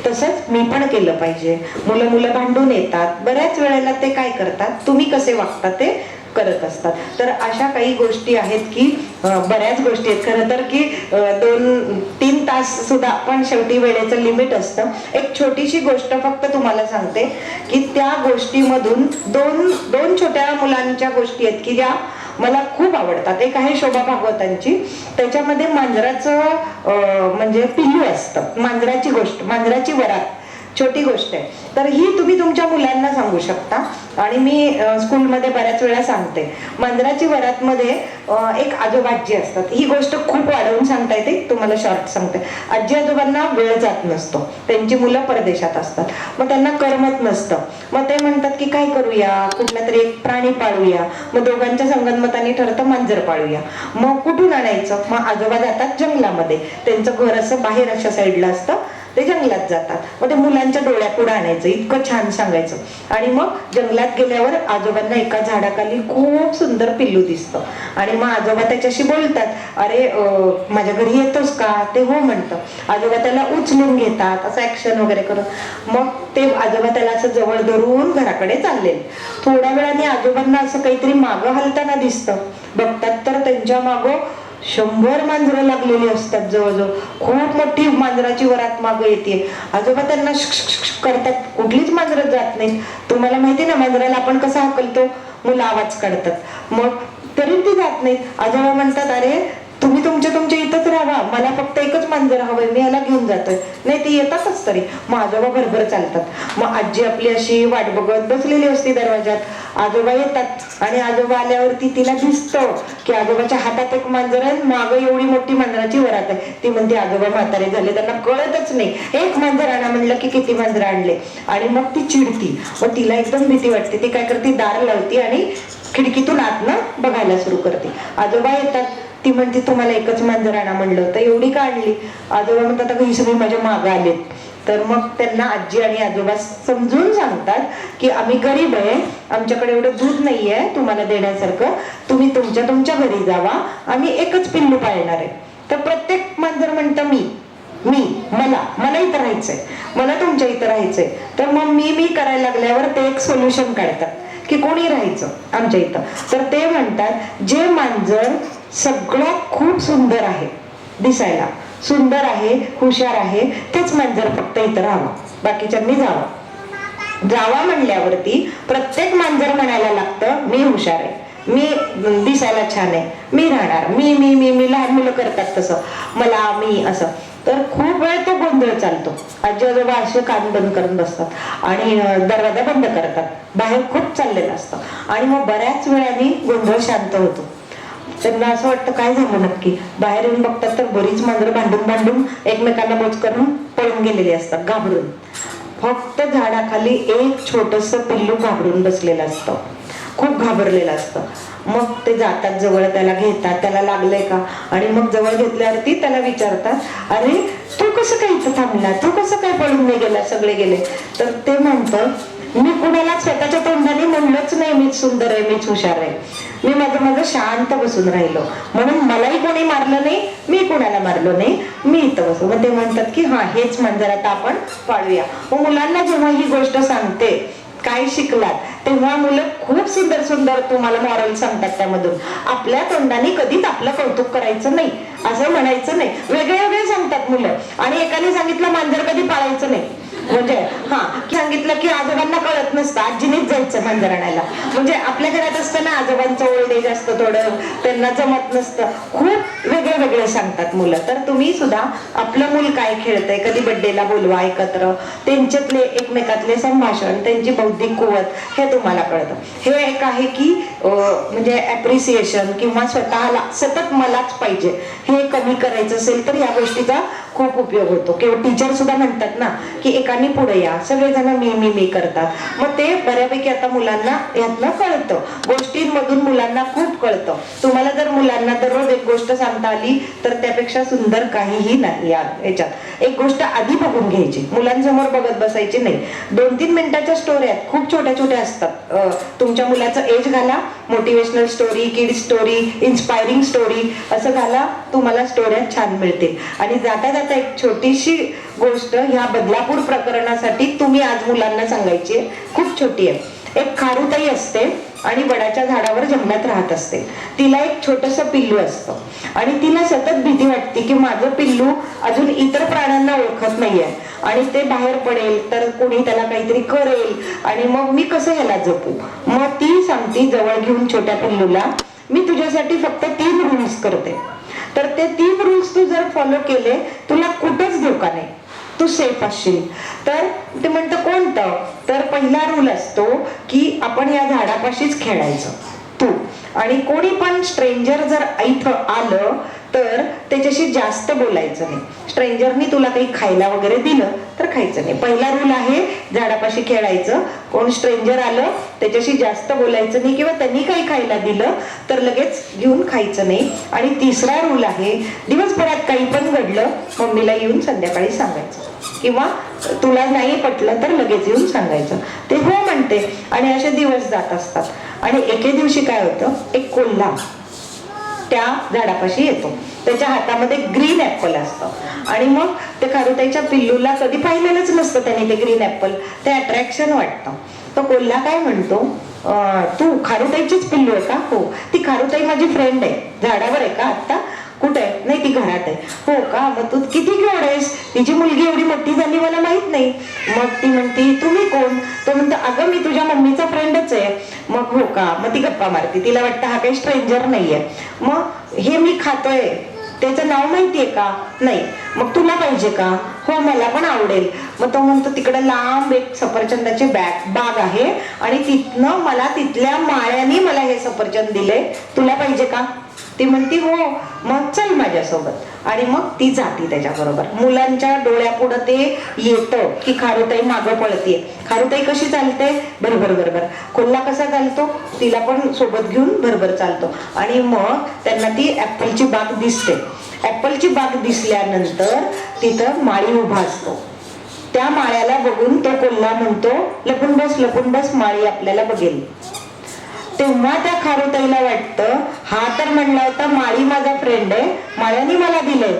तसंच मी पण केलं पाहिजे. मुलं भांडून येतात, बऱ्याच वेळेला ते काय करतात, तुम्ही कसे वागता ते करत असतात. तर अशा काही गोष्टी आहेत की बऱ्याच गोष्टी आहेत खरं तर की 2-3 तास सुद्धा, पण शेवटी वेळेचं लिमिट असतं. एक छोटीशी गोष्ट फक्त तुम्हाला सांगते की त्या गोष्टीमधून दोन छोट्या मुलांच्या गोष्टी आहेत की ज्या मला खूप आवडतात. एक आहे शोभा भागवतांची, त्याच्यामध्ये मांजराचं म्हणजे पिल्लू असतं, मांजराची गोष्ट, मांजराची वरात, छोटी गोष्ट आहे. तर ही तुम्ही तुमच्या मुलांना सांगू शकता. आणि मी स्कूलमध्ये बऱ्याच वेळा सांगते, मांजराची वरात मध्ये एक आजोबा आजी असतात. ही गोष्ट खूप वाढवून सांगता येते, तुम्हाला शॉर्ट सांगते. आजी आजोबांना वेळ जात नसतो, त्यांची मुलं परदेशात असतात, मग त्यांना करमत नसतं. मग ते म्हणतात की काय करूया, कुठला तरी एक प्राणी पाळूया. मग दोघांच्या संगनमताने ठरतं मांजर पाळूया. मग कुठून आणायचं? मग आजोबा जातात जंगलामध्ये, त्यांचं घर असं बाहेर अशा साईडला असतं, ते जंगलात जातात. मग ते मुलांच्या डोळ्यापुढे आणायचं, इतकं छान सांगायचं. आणि मग जंगलात गेल्यावर आजोबांना एका झाडाखाली खूप सुंदर पिल्लू दिसतं आणि मग आजोबा त्याच्याशी बोलतात, अरे माझ्या घरी येतोस का? ते हो म्हणतं. आजोबा त्याला उचलून घेतात, असं ऍक्शन वगैरे करून. मग ते आजोबा त्याला असं जवळ धरून घराकडे चालले. थोड्या वेळाने आजोबांना असं काहीतरी मागं हलताना दिसतं. बघतात तर त्यांच्या मागं 100 मांजरं लागलेली असतात जवळजवळ. खूप मोठी मांजराची वरात मागं येते. आजोबा त्यांना करतात, कुठलीच मांजरं जात नाहीत. तुम्हाला माहिती ना, मांजराला आपण कसं हाकलतो, मुलं आवाज काढतात, मग तरी ती जात नाहीत. आजोबा म्हणतात, अरे तुम्ही तुमच्या इथंच राहा, मला फक्त एकच मांजर हवंय, मी याला घेऊन जातोय. नाही, ती येतातच तरी. मग आजोबा भरभर चालतात. मग आजी आपली अशी वाट बघत बसलेली असते दरवाजात. आजोबा येतात आणि आजोबा आल्यावरती तिला दिसतं की आजोबाच्या हातात एक मांजर आहे, मागं एवढी मोठी मांजराची वरात आहे. ती म्हणते आजोबा म्हातारे झाले, त्यांना कळतच नाही. एक मांजर आणा म्हणलं की किती मांजर आणले. आणि मग ती चिडती. मग तिला एकदम भीती वाटते. ती काय करते, दार लावती आणि खिडकीतून आतनं बघायला सुरू करते. आजोबा येतात. ती म्हणते तुम्हाला एकच मांजर आणा म्हणलं होतं, एवढी का आणली? आजोबा म्हणतात, अगं ही सगळी माझ्या मागं आलेत. तर मग त्यांना आजी आणि आजोबा समजून सांगतात की आम्ही गरीब आहे, आमच्याकडे एवढं दूध नाहीये तुम्हाला देण्यासारखं, तुम्ही तुमच्या घरी जावा, आम्ही एकच पिल्लू पाळणार आहे. तर प्रत्येक मांजर म्हणतं मला इथं राहायचंय, मला तुमच्या इथं राहायचंय. तर मग मी करायला लागल्यावर ते एक सोल्युशन काढतात की कोणी राहायचं आमच्या इथं. तर ते म्हणतात, जे मांजर सगळ्यात खूप सुंदर आहे, दिसायला सुंदर आहे, हुशार आहे, तेच मांजर फक्त इथं राहावं, बाकीच्यांनी जावा म्हणल्यावरती प्रत्येक मांजर म्हणायला लागतं, मी हुशार आहे, मी दिसायला छान आहे, मी राहणार, मी लहान मुलं करतात तसं, मला मी असं. तर खूप वेळ तो गोंधळ चालतो. आजी आजोबा असे कान बंद करून बसतात आणि दरवाजा बंद करतात. बाहेर खूप चाललेलं असतं आणि मग बऱ्याच वेळाने गोंधळ शांत होतो. त्यांना असं वाटतं काय झालं नक्की. बाहेर येऊन बघतात तर बरीच मांजरं भांडून एकमेकांना बोच करून पळून गेलेली असतात घाबरून. फक्त झाडाखाली एक छोटस पिल्लू घाबरून बसलेलं असतं, खूप घाबरलेलं असतं. मग ते जातात जवळ, त्याला घेतात, त्याला लागलंय का, आणि मग जवळ घेतल्यावरती त्याला विचारतात, अरे तू कसं काय इथं थांबला, तू कसं काय पळून नाही गेला, सगळे गेले. तर ते म्हणतं, मी कुणाला स्वतःच्या तोंडाने म्हणलोच नाही मीच सुंदर आहे, मीच हुशार आहे. मी माझं शांत बसून राहिलो, म्हणून मलाही कोणी मारलं नाही, मी कोणाला मारलो नाही, मी इथं बसलो. मग ते म्हणतात की हा हेच मंजर आता आपण पाळूया. मग मुलांना जेव्हा ही गोष्ट सांगते काय शिकलात, तेव्हा मुलं खूप सुंदर सुंदर तुम्हाला मॉरल सांगतात. त्यामधून आपल्या तोंडाने कधीच आपलं कौतुक करायचं नाही, असं म्हणायचं नाही. वेगळे वेगळे सांगतात मुलं. आणि एकाने सांगितलं मांजर कधी पाळायचं नाही, म्हणजे सांगितलं की आजोबांना कळत नसतं, आजीनेच जायचं मांजर आणायला. म्हणजे आपल्या घरात असतं ना आजोबांचं ओल्ड एज असतं, थोडं त्यांना जमत नसतं. खूप वेगळे वेगळे सांगतात मुलं. तर तुम्ही सुद्धा आपलं मूल काय खेळतंय, कधी बड्डेला बोलवा एकत्र, त्यांच्यातले एकमेकातले संभाषण, त्यांची बौद्धिक कुवत हे तुम्हाला कळतं. हे एक आहे की म्हणजे ऍप्रिसिएशन किंवा स्वतःला सतत मलाच पाहिजे हे कमी करायचं असेल तर या गोष्टीचा खूप उपयोग होतो. किंवा टीचर सुद्धा म्हणतात ना की एकाने पुढे या, सगळेजण मी करतात. मग ते बऱ्यापैकी आता मुलांना यातनं कळतं, गोष्टींमधून मुलांना खूप कळतं. तुम्हाला जर मुलांना दररोज एक गोष्ट सांगता आली तर त्यापेक्षा सुंदर काहीही नाही. याच्यात एक गोष्ट आधी बघून घ्यायची, मुलांसमोर बघत बसायची नाही. 2-3 मिनिटाच्या स्टोऱ्या खूप छोट्या छोट्या असतात. तुमच्या मुलाचं एज घाला, मोटिवेशनल स्टोरी, किड स्टोरी, इन्स्पायरिंग स्टोरी असं घाला, तुम्हाला स्टोऱ्या छान मिळतील. आणि जाता जाता एक छोटीशी गोष्ट ह्या बदलापूर प्रकरणासाठी तुम्ही आज मुलांना सांगायची, खूप छोटी आहे. एक खारुताई असते आणि वडाच्या झाडावर जंगलात राहत असते. तिला एक छोटस पिल्लू असतं आणि तिला सतत भीती वाटते की माझं पिल्लू अजून इतर प्राण्यांना ओळखत नाहीये आणि ते बाहेर पडेल तर कोणी त्याला काहीतरी करेल आणि मग मी कसं ह्याला जपू. मग ती सांगते जवळ घेऊन छोट्या पिल्लूला, मी तुझ्यासाठी फक्त 3 रूल्स करते, तर ते 3 रूल्स तू जर फॉलो केले तुला कुठंच धोका नाही, तू सेफ असशील. तर ते म्हणतं कोणतं, तर पहिला रूल असतो की आपण या झाडापाशीच खेळायचं तू, आणि कोणी पण स्ट्रेंजर जर इथं आलं तर त्याच्याशी जास्त बोलायचं नाही. स्ट्रेंजरनी तुला काही खायला वगैरे दिलं तर खायचं नाही. पहिला रूल आहे झाडापाशी खेळायचं, कोण स्ट्रेंजर आलं त्याच्याशी जास्त बोलायचं नाही, किंवा त्यांनी काही खायला दिलं तर लगेच घेऊन खायचं नाही. आणि तिसरा रूल आहे दिवसभरात काही पण घडलं मम्मीला येऊन संध्याकाळी सांगायचं, किंवा तुला नाही पटलं तर लगेच येऊन सांगायचं. ते हो म्हणते आणि असे दिवस जात असतात. आणि एके दिवशी काय होतं, एक कोल्हा त्या झाडापाशी येतो, त्याच्या हातामध्ये ग्रीन ऍपल असतं आणि मग ते खारुताईच्या पिल्लूला कधी पाहिलेलंच नसतं त्याने ते ग्रीन ऍपल, ते अट्रॅक्शन वाटतं. तो कोल्हा काय म्हणतो, तू खारुताईचीच पिल्लू आहे का? हो. ती खारुताई माझी फ्रेंड आहे, झाडावर आहे का आता? कुठे आहे? नाही ती घरात आहे. हो का, मग तू किती गोड आहेस, तिची मुलगी एवढी मोठी झाली मला माहित नाही. मग ती म्हणते तुम्ही कोण? तो म्हणतो अगं मी तुझ्या मम्मीचा फ्रेंडच आहे. मग हो का, मग ती गप्पा मारते, तिला वाटतं हा काही स्ट्रेंजर नाहीये. मग हे मी खातोय त्याचं नाव माहितीये का? नाही. मग तुला पाहिजे का? हो मला पण आवडेल. मग तो म्हणतो तिकडे लांब एक सफरचंदाची बाग आहे आणि तिथनं मला तिथल्या माळ्याने मला हे सफरचंद दिले, तुला पाहिजे का? ती म्हणती हो. मग चल माझ्यासोबत. आणि मग ती जाती त्याच्याबरोबर. मुलांच्या डोळ्यापुढं ते येतं की खारुताई मागं पळतीये. खारुताई कशी चालते? बरोबर बरोबर. कोल्हा कसा चालतो? तिला पण सोबत घेऊन बरोबर चालतो. आणि मग त्यांना ती ऍपलची बाग दिसते. ऍपलची बाग दिसल्यानंतर तिथं माळी उभा असतो. त्या माळ्याला बघून तो कोल्हा म्हणतो लपून बस माळी आपल्याला बघेल. तेव्हा त्या खारुताईला वाटतं हा तर म्हणला होता माळी माझा फ्रेंड आहे, माळ्याने मला दिलंय,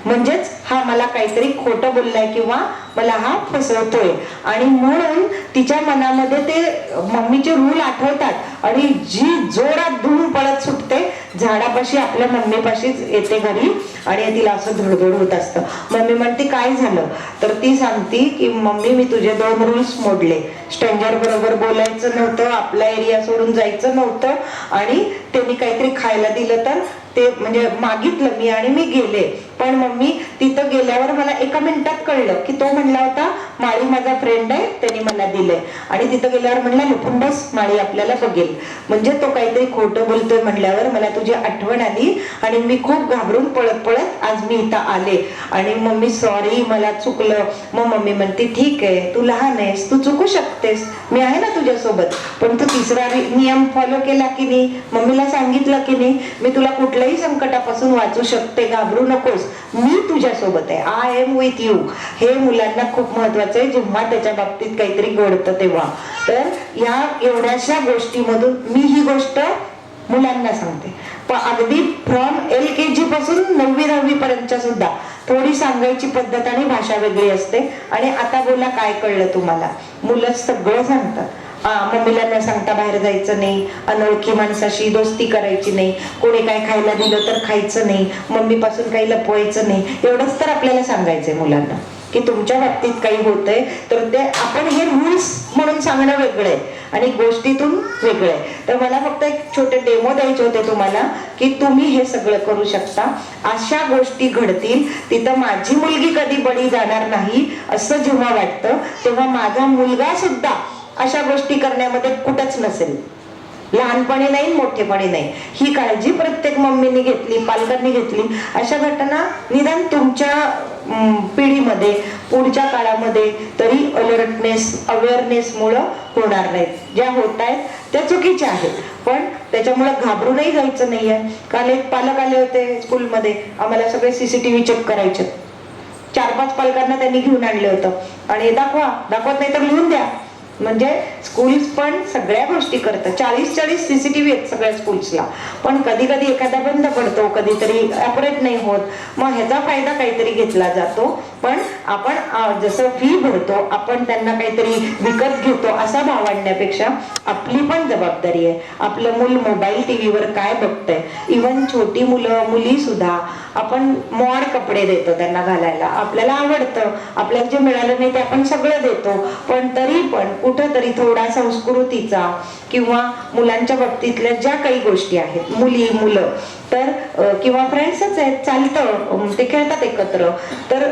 म्हणजेच हा मला काहीतरी खोटं बोललाय किंवा मला हा फसवतोय. आणि म्हणून तिच्या मनामध्ये ते मम्मीचे रूल आठवतात आणि जी जोरात धूम पळत सुटते, झाडापाशी आपल्या मम्मीपाशीच येते घरी आणि तिला असं धडधड होत असतं. मम्मी म्हणते काय झालं? तर ती सांगते की मम्मी मी तुझे 2 रूल्स मोडले. स्ट्रेंजर बरोबर बोलायचं नव्हतं, आपला एरिया सोडून जायचं नव्हतं, आणि त्यांनी काहीतरी खायला दिलं तर ते म्हणजे मागितलं मी आणि मी गेले. पण मम्मी तिथं गेल्यावर मला 1 मिनिटात कळलं की तो म्हणला होता माळी माझा फ्रेंड आहे, त्यांनी मला दिलंय. आणि तिथं गेल्यावर म्हणला लपून बस माळी आपल्याला बघेल. म्हणजे तो काहीतरी खोटं बोलतोय म्हणल्यावर मला तुझी आठवण आली आणि मी खूप घाबरून पळत आज मी इथं आले. आणि मम्मी सॉरी मला चुकलं. मग मम्मी म्हणते ठीक आहे, तू लहान आहेस, तू चुकू शकतेस, मी आहे ना तुझ्यासोबत. पण तू तिसरा नियम फॉलो केला की नाही, मम्मीला सांगितलं की नाही, मी तुला कुठल्याही संकटापासून वाचू शकते, घाबरू नकोस. नकोस, मी तुझ्यासोबत आहे, आय एम विथ यू. हे मुलांना खूप महत्वाचं आहे जेव्हा त्याच्या बाबतीत काहीतरी घडतं तेव्हा. तर या एवढ्याशा गोष्टीमधून मी ही गोष्ट मुलांना सांगते, पण अगदी फ्रॉम LKG पासून 9वी-10वी पर्यंतच्या सुद्धा थोडी सांगायची पद्धत आणि भाषा वेगळी असते. आणि आता बोला काय कळलं तुम्हाला? मुलं सगळं सांगतात. मम्मीला न सांगता बाहेर जायचं नाही, अनोळखी माणसाशी दोस्ती करायची नाही, कोणी काय खायला दिलं तर खायचं नाही, मम्मी पासून काही लपवायचं नाही. एवढंच तर आपल्याला सांगायचंय मुलांना की तुमच्या बाबतीत काही होतंय तर ते आपण हे रूल्स म्हणून सांगणं वेगळं आहे आणि गोष्टीतून वेगळं आहे. तर मला फक्त एक छोटे डेमो द्यायचे होते तुम्हाला की तुम्ही हे सगळं करू शकता. अशा गोष्टी घडतील तिथं माझी मुलगी कधी बळी जाणार नाही असं जेव्हा वाटतं तेव्हा माझा मुलगा सुद्धा अशा गोष्टी करण्यामध्ये कुठंच नसेल, लहानपणी नाही मोठेपणी नाही. ही काळजी प्रत्येक मम्मीने घेतली, पालकांनी घेतली. अशा घटना निदान तुमच्या पिढीमध्ये पुढच्या काळामध्ये तरी अलर्टनेस अवेअरनेसमुळं होणार नाहीत. ज्या होत आहेत त्या चुकीच्या आहेत, पण त्याच्यामुळे घाबरूनही जायचं नाहीये. काल एक पालक आले होते स्कूलमध्ये, आम्हाला सगळे CCTV चेक करायचे. 4-5 पालकांना त्यांनी घेऊन आणलं होतं आणि दाखवत नाही तर लिहून द्या. म्हणजे स्कूल्स पण सगळ्या गोष्टी करतात. 40-40 CCTV आहेत सगळ्या स्कूल्सला, पण कधी कधी एखादा बंद पडतो, कधीतरी ऑपरेट नाही होत. मग ह्याचा फायदा काहीतरी घेतला जातो. पण आपण जसं फी भरतो आपण त्यांना काहीतरी विकत घेतो असा भाव आणण्यापेक्षा आपली पण जबाबदारी आहे. आपलं मूल मोबाईल TV वर काय बघतंय, इव्हन छोटी मुलं मुली सुद्धा आपण मॉड कपडे देतो त्यांना घालायला, आपल्याला आवडतं, आपल्याला जे मिळालं नाही ते आपण सगळं देतो. पण तरी पण कुठंतरी थोडा संस्कृतीचा किंवा मुलांच्या बाबतीतल्या ज्या काही गोष्टी आहेत, मुली मुलं तर किंवा फ्रेंड्सच आहेत, चालतं, ते खेळतात एकत्र, तर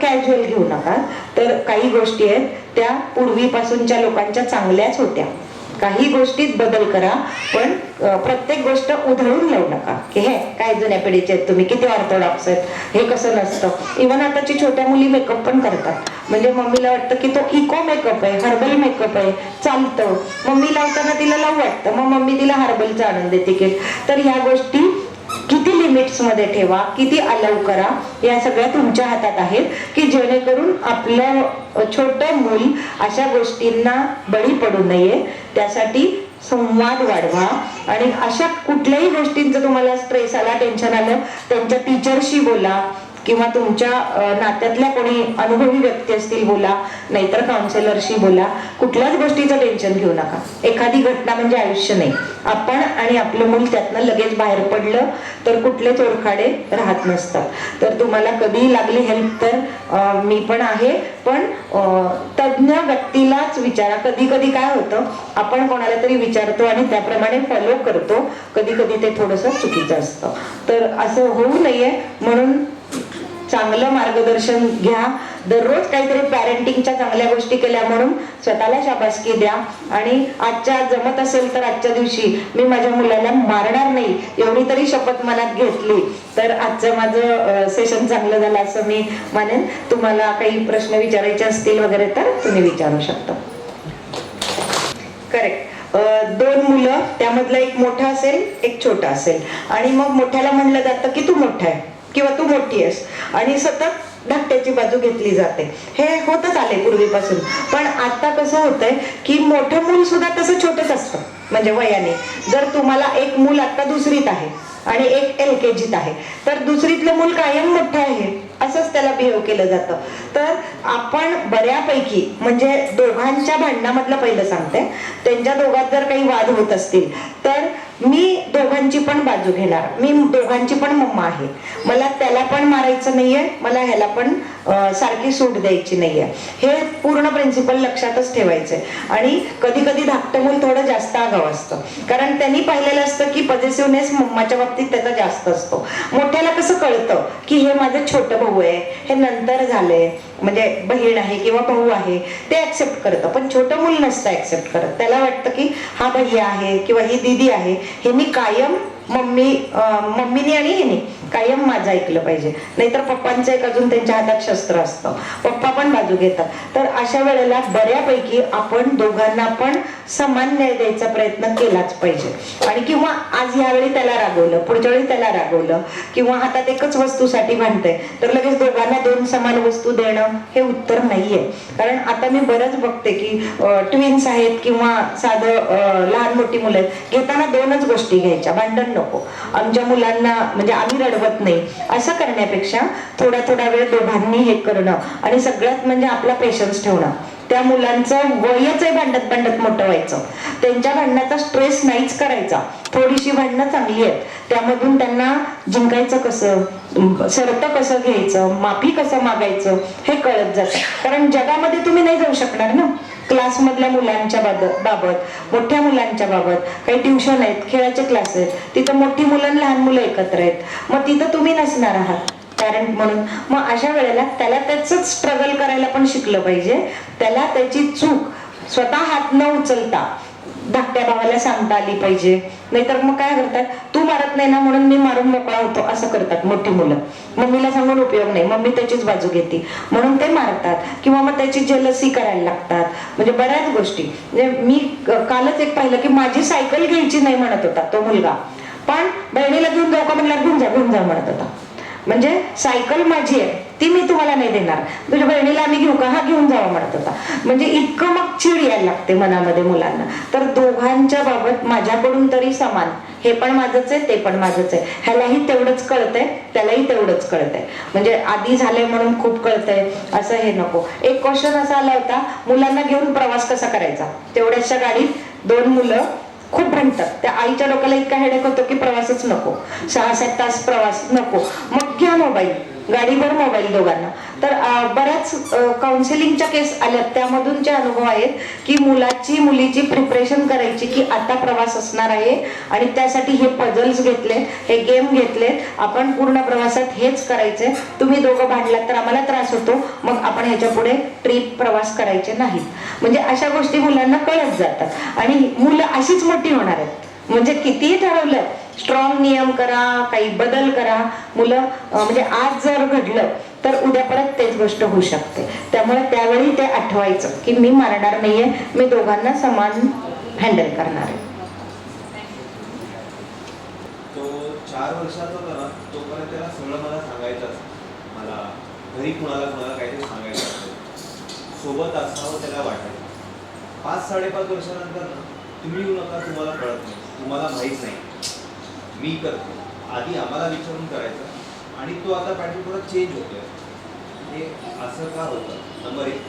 कॅज्युअल घेऊ नका. तर काही गोष्टी आहेत त्या पूर्वीपासूनच्या लोकांच्या चांगल्याच होत्या. काही गोष्टीत बदल करा, पण प्रत्येक गोष्ट उधळून लावू नका की हे काय जुन्या पिढीचे आहेत तुम्ही, किती ऑर्थोडॉक्स आहेत, हे कसं नसतं. इव्हन आताची छोट्या मुली मेकअप पण करतात. म्हणजे मम्मीला वाटतं की तो इको मेकअप आहे, हर्बल मेकअप आहे, चालतं. मम्मी लावताना तिला लावू वाटतं, मग मम्मी तिला हर्बलचं आणून देते की. तर ह्या गोष्टी किती लिमिट्स मध्ये ठेवा, किती अलाव करा, या सगळ्या तुमच्या हातात आहेत की जेणेकरून आपलं छोटं मूल अशा गोष्टींना बळी पडू नये. त्यासाठी संवाद वाढवा आणि अशा कुठल्याही गोष्टींचं तुम्हाला स्ट्रेस आला, टेन्शन आलं, त्यांच्या टीचरशी बोला किंवा तुमच्या नात्यातल्या कोणी अनुभवी व्यक्ती असतील बोला, नाहीतर काउन्सिलरशी बोला. कुठल्याच गोष्टीचं टेन्शन घेऊ नका. एखादी घटना म्हणजे आयुष्य नाही. आपण आणि आपलं मूल त्यातनं लगेच बाहेर पडलं तर कुठले चोरखाडे राहत नसतात. तर तुम्हाला कधी लागली हेल्प तर मी पण आहे, पण तज्ञ व्यक्तीलाच विचारा. कधी कधी काय होतं, आपण कोणाला तरी विचारतो आणि त्याप्रमाणे फॉलो करतो, कधी कधी ते थोडंसं चुकीचं असतं. तर असं होऊ नये म्हणून चांगलं मार्गदर्शन घ्या. दररोज काहीतरी पॅरेंटिंगच्या चांगल्या गोष्टी केल्या म्हणून स्वतःला शाबासकी द्या. आणि आजच्या जमत असेल तर आजच्या दिवशी मी माझ्या मुलाला मारणार नाही एवढी तरी शपथ मनात घेतली तर आजचं माझं सेशन चांगलं झालं असं मी मानेन. तुम्हाला काही प्रश्न विचारायचे असतील वगैरे तर तुम्ही विचारू शकता. करेक्ट. 2 मुलं, त्यामधलं एक मोठा असेल एक छोटा असेल आणि मग मोठ्याला म्हणलं जातं की तू मोठा आहे किंवा तू मोठी आहेस आणि सतत धाकट्याची बाजू घेतली जाते. हे होतच आले पूर्वीपासून. पण आता कसं होतंय की मोठं मूल सुद्धा तसं छोटंच असतं. म्हणजे वयाने जर तुम्हाला एक मूल आता 2रीत आहे आणि एक LKGत आहे तर 2रीतलं मूल कायम मोठं आहे असंच त्याला बिहेव केलं जातं. तर आपण बऱ्यापैकी म्हणजे दोघांच्या भांडणामधलं पहिलं सांगते, त्यांच्या दोघात जर काही वाद होत असतील तर मी दोघांची पण बाजू घेणार. मी दोघांची पण मम्मा आहे. मला त्याला पण मारायचं नाहीये, मला ह्याला पण सारखी सूट द्यायची नाहीये. हे पूर्ण प्रिन्सिपल लक्षातच ठेवायचंय. आणि कधी कधी धाकटं मूल थोडं जास्त आगाऊ असतं कारण त्यांनी पाहिलेलं असतं की पॉझिटिव्हनेस मम्माच्या बाबतीत त्याचा जास्त असतो. मोठ्याला कसं कळतं की हे माझं छोटं भाऊ आहे, हे नंतर झालंय, म्हणजे बहीण आहे किंवा भाऊ आहे, ते ऍक्सेप्ट करतं. पण छोटं मूल नसतं ऍक्सेप्ट करत. त्याला वाटतं की हा भैया आहे किंवा ही दीदी आहे, हे मी कायम मम्मीनी आणि हिने कायम माझं ऐकलं पाहिजे, नाहीतर पप्पांचं एक अजून त्यांच्या हातात शस्त्र असतं, पप्पा पण बाजू घेतात. तर अशा वेळेला बऱ्यापैकी आपण दोघांना पण समान न्याय द्यायचा प्रयत्न केलाच पाहिजे. आणि किंवा आज यावेळी त्याला रागवलं, पुढच्या वेळी त्याला रागवलं, किंवा हातात एकच वस्तूसाठी भांडतंय तर लगेच दोघांना 2 समान वस्तू देणं हे उत्तर नाहीये. कारण आता मी बरंच बघते की ट्विन्स आहेत किंवा साधं लहान मोठी मुलं आहेत, घेताना 2च गोष्टी घ्यायच्या, भांडण नको, आमच्या मुलांना म्हणजे आम्ही रडवत नाही असं करण्यापेक्षा थोडा थोडा वेळ दोघांनी हे करणं. आणि सगळ्यात म्हणजे आपला पेशन्स ठेवणं. त्या मुलांचं वयच आहे भांडत भांडत मोठं व्हायचं, त्यांच्या भांडणाचा स्ट्रेस नाहीच करायचा. थोडीशी भांडणं चांगली आहेत, त्यामधून त्यांना जिंकायचं कसं, सरतं कसं घ्यायचं, माफी कसं मागायचं हे कळत जातं. कारण जगामध्ये तुम्ही नाही जाऊ शकणार ना, क्लासमधल्या मुलांच्या बाबत, मोठ्या मुलांच्या बाबत, काही ट्युशन आहेत, खेळाचे क्लास आहेत, तिथं मोठी मुलं आणि लहान मुलं एकत्र आहेत, मग तिथं तुम्ही नसणार आहात पॅरेंट म्हणून. मग अशा वेळेला त्याला त्याच स्ट्रगल करायला पण शिकलं पाहिजे. त्याला त्याची चूक स्वतः हात न उचलता धाकट्या भावाला सांगता आली पाहिजे. नाहीतर मग काय करतात, तू मारत नाही ना म्हणून मी मारून मोकळा होतो असं करतात मोठी मुलं. मम्मीला सांगून उपयोग नाही, मम्मी त्याचीच बाजू घेते म्हणून ते मारतात, किंवा मग त्याची जेलसी करायला लागतात. म्हणजे बऱ्याच गोष्टी. म्हणजे मी कालच एक पाहिलं की माझी सायकल घ्यायची नाही म्हणत होता तो मुलगा, पण बहिणीला घेऊन जाऊ का म्हणल्यावर घेऊन जा म्हणत होता. म्हणजे सायकल माझी आहे, ती मी तुम्हाला नाही देणार, तुझ्या बहिणीला आम्ही घेऊ का, हा घेऊन जावा म्हणत होता. म्हणजे इतकं मग चिड यायला लागते मनामध्ये मुलांना. तर दोघांच्या बाबत माझ्याकडून तरी समान, हे पण माझंच आहे ते पण माझंच आहे, ह्यालाही तेवढंच कळतंय त्यालाही तेवढंच कळतंय. म्हणजे आधी झालंय म्हणून खूप कळतंय असं हे नको. एक क्वेश्चन असा आला होता, मुलांना घेऊन प्रवास कसा करायचा, तेवढ्याशा गाडीत 2 मुलं खूप भांडतात. त्या आईच्या डोक्याला इतका हेडेक होतो की प्रवासच नको, 6-7 तास प्रवास नको, मग घ्या मोबाईल, गाडीभर मोबाईल दोघांना. तर बऱ्याच काउन्सिलिंगच्या केस आल्यात, त्यामधून जे अनुभव आहेत की मुलीची प्रिपरेशन करायची की आता प्रवास असणार आहे आणि त्यासाठी हे पझल्स घेतले, हे गेम घेतले, आपण पूर्ण प्रवासात हेच करायचे, तुम्ही दोघं भांडलात तर आम्हाला त्रास होतो, मग आपण ह्याच्या पुढे ट्रिप प्रवास करायचे नाहीत. म्हणजे अशा गोष्टी मुलांना कळत जातात आणि मुलं अशीच मोठी होणार आहेत. म्हणजे कितीही ठरवलं स्ट्रॉंग नियम करा, काही बदल करा, मुलं म्हणजे आज जर घडलं तर उद्या परत तेच गोष्ट होऊ शकते. त्यामुळे त्यावेळी ते आठवायचं की मी मारणार नाहीये, मी दोघांना समान हँडल करणार आहे. तो 4 वर्षाचा होता ना, तोपर्यंत त्याला सगळं मला सांगायचं असतं. मला घरी कुणाला काहीतरी सांगायचं असतं, सोबत असावं त्याला वाटायचं. 5-5.5 वर्षानंतर ना, तुम्ही येऊ नका, तुम्हाला कळत नाही, तुम्हाला माहीत नाही, मी करतो. आधी आम्हाला विचारून करायचं. आणि तो आता पॅटर्न थोडा चेंज होतोय. हे असं का होतं, नंबर 1.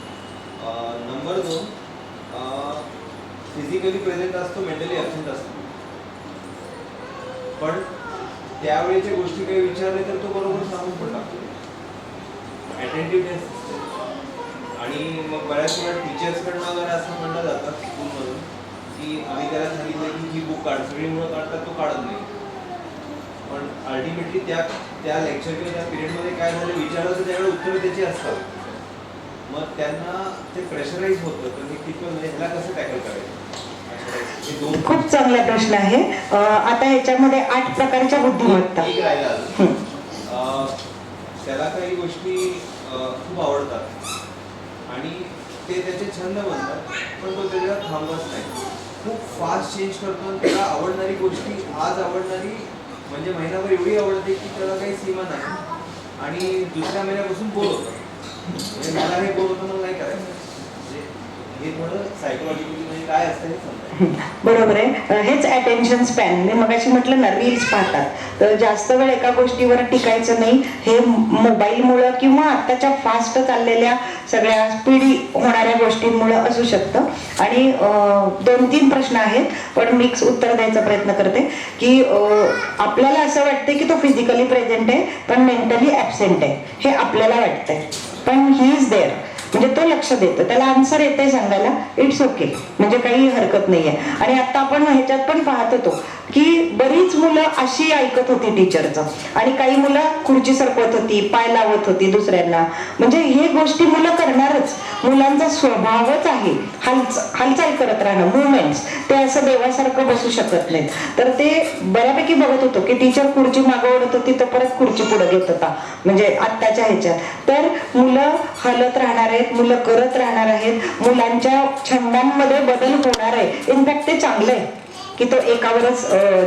नंबर 2, फिजिकली प्रेझेंट असतो, मेंटली ॲब्सेंट असतो. पण त्यावेळेच्या गोष्टी काही विचारले तर तो बरोबर सांगून पण टाकतो. अटेंटिव्हनेस. आणि मग बऱ्याच वेळा टीचर्सकडनं वगैरे असं म्हणलं जातं स्कूलमधून की आम्ही त्याला सांगितलं की ही बुक काढ, सगळी मुलं काढतात, तो काढत नाही. पण अल्टिमेटली त्या लेक्चर किंवा त्या पिरियडमध्ये काय झालं विचारलं तर त्यावेळेला उत्तरं त्याची असतात. मग त्यांना ते प्रेशराईज होतं. तर हे किती म्हणजे ह्याला कसं टॅकल करायचं? खूप चांगला प्रश्न आहे. आता ह्याच्यामध्ये 8 प्रकारच्या बुद्धिमत्ता. एक राहिला अजून. त्याला काही गोष्टी खूप आवडतात आणि ते त्याचे छंद बनतात, पण तो त्याच्यावर थांबत नाही. खूप फास्ट चेंज करतो आणि त्याला आवडणारी गोष्टी आज आवडणारी म्हणजे महिनाभर एवढी आवडते की त्याला काही सीमा नाही. आणि दुसऱ्या महिन्यापासून बोर होतं. म्हणजे मला हे बोर होतं, मला नाही करायचं. हे थोडं सायकोलॉजिकली म्हणजे काय असतं हे समजा. बरोबर आहे. हेच अटेन्शन स्पॅन. मी मगाशी म्हटलं ना, रील्स पाहतात तर जास्त वेळ एका गोष्टीवर टिकायचं नाही. हे मोबाईलमुळं किंवा आत्ताच्या फास्ट चाललेल्या सगळ्या स्पीडी होणाऱ्या गोष्टींमुळं असू शकतं. आणि 2-3 प्रश्न आहेत, पण मिक्स उत्तर द्यायचा प्रयत्न करते की आपल्याला असं वाटतं की तो फिजिकली प्रेझेंट आहे पण मेंटली ॲब्सेंट आहे, हे आपल्याला वाटतंय, पण ही इज देअर. म्हणजे तो लक्ष देतो, त्याला आन्सर येते सांगायला, इट्स ओके, म्हणजे काही हरकत नाहीये. आणि आता आपण ह्याच्यात पण पाहत होतो की बरीच मुलं अशी ऐकत होती टीचरचं, आणि काही मुलं खुर्ची सरकवत होती, पाय लावत होती दुसऱ्यांना. म्हणजे हे गोष्टी मुलं करणारच, मुलांचा स्वभावच आहे हालचाल करत राहणं, मुवमेंट्स. ते असं देवासारखं बसू शकत नाहीत. तर ते बऱ्यापैकी बघत होतो की टीचर खुर्ची मागं ओढत होती तर परत खुर्ची पुढे घेत होता, म्हणजे आत्ताच्या ह्याच्यात. तर मुलं हलत राहणार आहेत, मुलं करत राहणार आहेत, मुलांच्या छंदांमध्ये बदल होणार आहे. इनफॅक्ट ते चांगलं आहे की तो एकावरच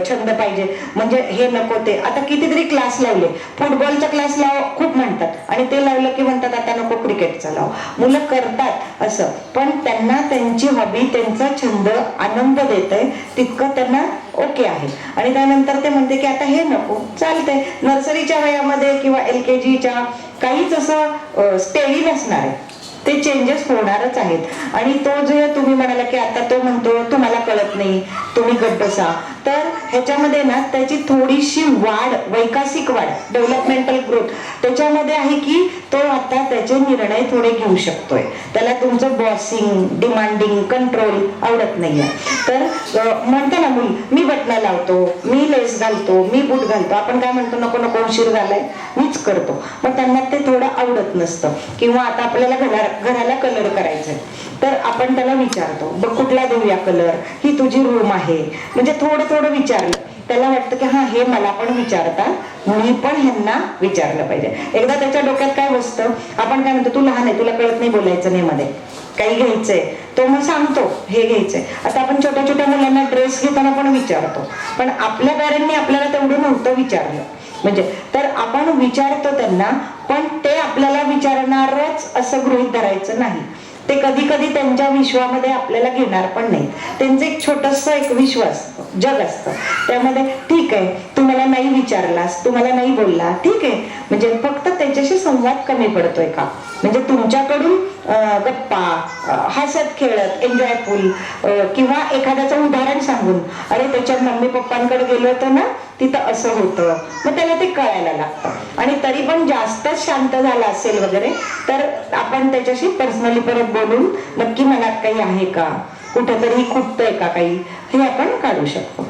छंद पाहिजे, म्हणजे हे नको ते. आता कितीतरी क्लास लावले, फुटबॉलचा क्लास लाव खूप म्हणतात, आणि ते लावलं की म्हणतात आता नको क्रिकेटचा लाव. मुलं करतात असं, पण त्यांना त्यांची हॉबी, त्यांचा छंद आनंद देत आहे तितकं त्यांना ओके आहे. आणि त्यानंतर ते म्हणते की आता हे नको, चालतंय. नर्सरीच्या वयामध्ये किंवा LKGच्या काहीच असं स्टेडी नसणार आहे, ते चेंजेस होणारच आहेत. आणि तो जे तुम्ही म्हणाला की आता तो म्हणतो तुम्हाला कळत नाही, तुम्ही गप्प बसा, तर ह्याच्यामध्ये ना त्याची थोडीशी वाढ, वैकासिक वाढ, डेव्हलपमेंटल ग्रोथ त्याच्यामध्ये आहे की तो आता त्याचे निर्णय थोडे घेऊ शकतोय. त्याला तुमचं बॉसिंग, डिमांडिंग, कंट्रोल आवडत नाहीये. तर म्हणतो ना मूल, मी बटणं लावतो, मी लेस घालतो, मी बूट घालतो. आपण काय म्हणतो, नको नको उशीर झालाय, मीच करतो. मग त्यांना ते थोडं आवडत नसतं. किंवा आता आपल्याला घराला कलर करायचंय, तर आपण त्याला विचारतो, बघ कुठला देऊया कलर, ही तुझी रूम आहे, म्हणजे थोडं थोडं विचारलं, त्याला वाटतं की हा हे मला पण विचारतात, मी पण ह्यांना विचारलं पाहिजे. एकदा त्याच्या डोक्यात काय बसतं, आपण काय म्हणतो, तू लहान आहे, तुला कळत नाही बोलायचं नाही मध्ये, काही घ्यायचंय, तो मग सांगतो हे घ्यायचंय. आता आपण छोट्या छोट्या मुलांना ड्रेस घेताना पण विचारतो, पण आपल्या पॅरेंटनी आपल्याला तेवढं नव्हतं विचारलं, म्हणजे. तर आपण विचारतो त्यांना, पण ते आपल्याला विचारणारच असं गृहीत धरायचं नाही. ते कधी कधी त्यांच्या विश्वामध्ये आपल्याला घेणार पण नाही. त्यांचं एक छोटस एक विश्वास जग असतं, त्यामध्ये ठीक आहे, तुम्हाला नाही विचारलास, तुम्हाला नाही बोलला, ठीक आहे, म्हणजे फक्त त्याच्याशी संवाद कमी पडतोय का, म्हणजे तुमच्याकडून गप्पा, हसत खेळत, एन्जॉयफुल, किंवा एखाद्याचं उदाहरण सांगून, अरे त्याच्या मम्मी पप्पांकडे गेलो होतं ना, तिथं असं होतं, मग त्याला ते कळायला लागतं. आणि तरी पण जास्तच शांत झाला असेल वगैरे, तर आपण त्याच्याशी पर्सनली परत बोलून नक्की मनात काही आहे का, कुठेतरी खुटतंय का काही, हे आपण काढू शकतो.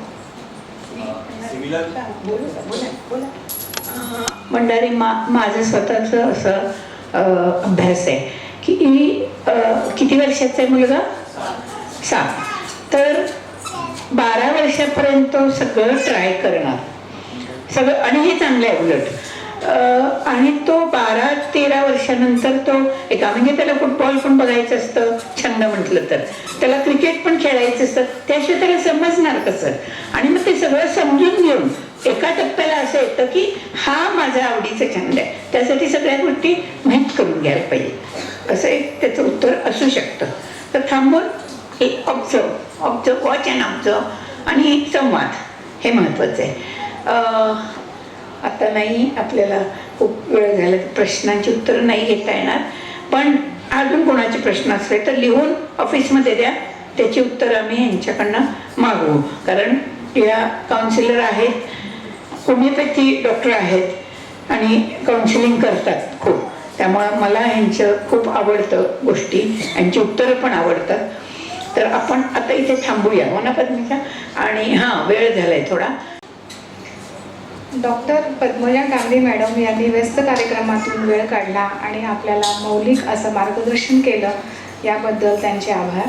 मंडारी माझं स्वतःचं असं अभ्यास आहे की किती वर्षाचा आहे मुलगा? 7. तर 12 वर्षापर्यंत सगळं ट्राय करणार सगळं, आणि हे चांगलं आहे उलट. आणि तो 12-13 वर्षानंतर तो एका, म्हणजे त्याला फुटबॉल पण बघायचं असतं, छंद म्हटलं तर त्याला क्रिकेट पण खेळायचं असतं, त्याशिवाय त्याला समजणार कसं. आणि मग ते सगळं समजून घेऊन एका टप्प्याला असं येतं की हा माझा आवडीचा छंद आहे, त्यासाठी सगळ्या गोष्टी माहीत करून घ्यायला पाहिजे, असं एक त्याचं उत्तर असू शकतं. तर थांबून एक ऑब्झर्व, वॉच अँड ऑब्झर्व, आणि संवाद हे महत्त्वाचं आहे. आता नाही, आपल्याला खूप वेळ झाला, प्रश्नांची उत्तरं नाही घेता येणार, पण अजून कोणाचे प्रश्न असले तर लिहून ऑफिसमध्ये द्या, त्याची उत्तरं आम्ही यांच्याकडनं मागवू. कारण या काउन्सिलर आहेत, होमिओपॅथी डॉक्टर आहेत आणि काउन्सिलिंग करतात खूप, त्यामुळं मला ह्यांचं खूप आवडतं गोष्टी, यांची उत्तरं पण आवडतात. तर आपण आता इथे थांबूया वनपत्निका, आणि हां वेळ झालाय थोडा. डॉक्टर पद्मजा गांधी मॅडम यांनी व्यस्त कार्यक्रमातून वेळ काढला आणि आपल्याला मौलिक असं मार्गदर्शन केलं, याबद्दल त्यांचे आभार.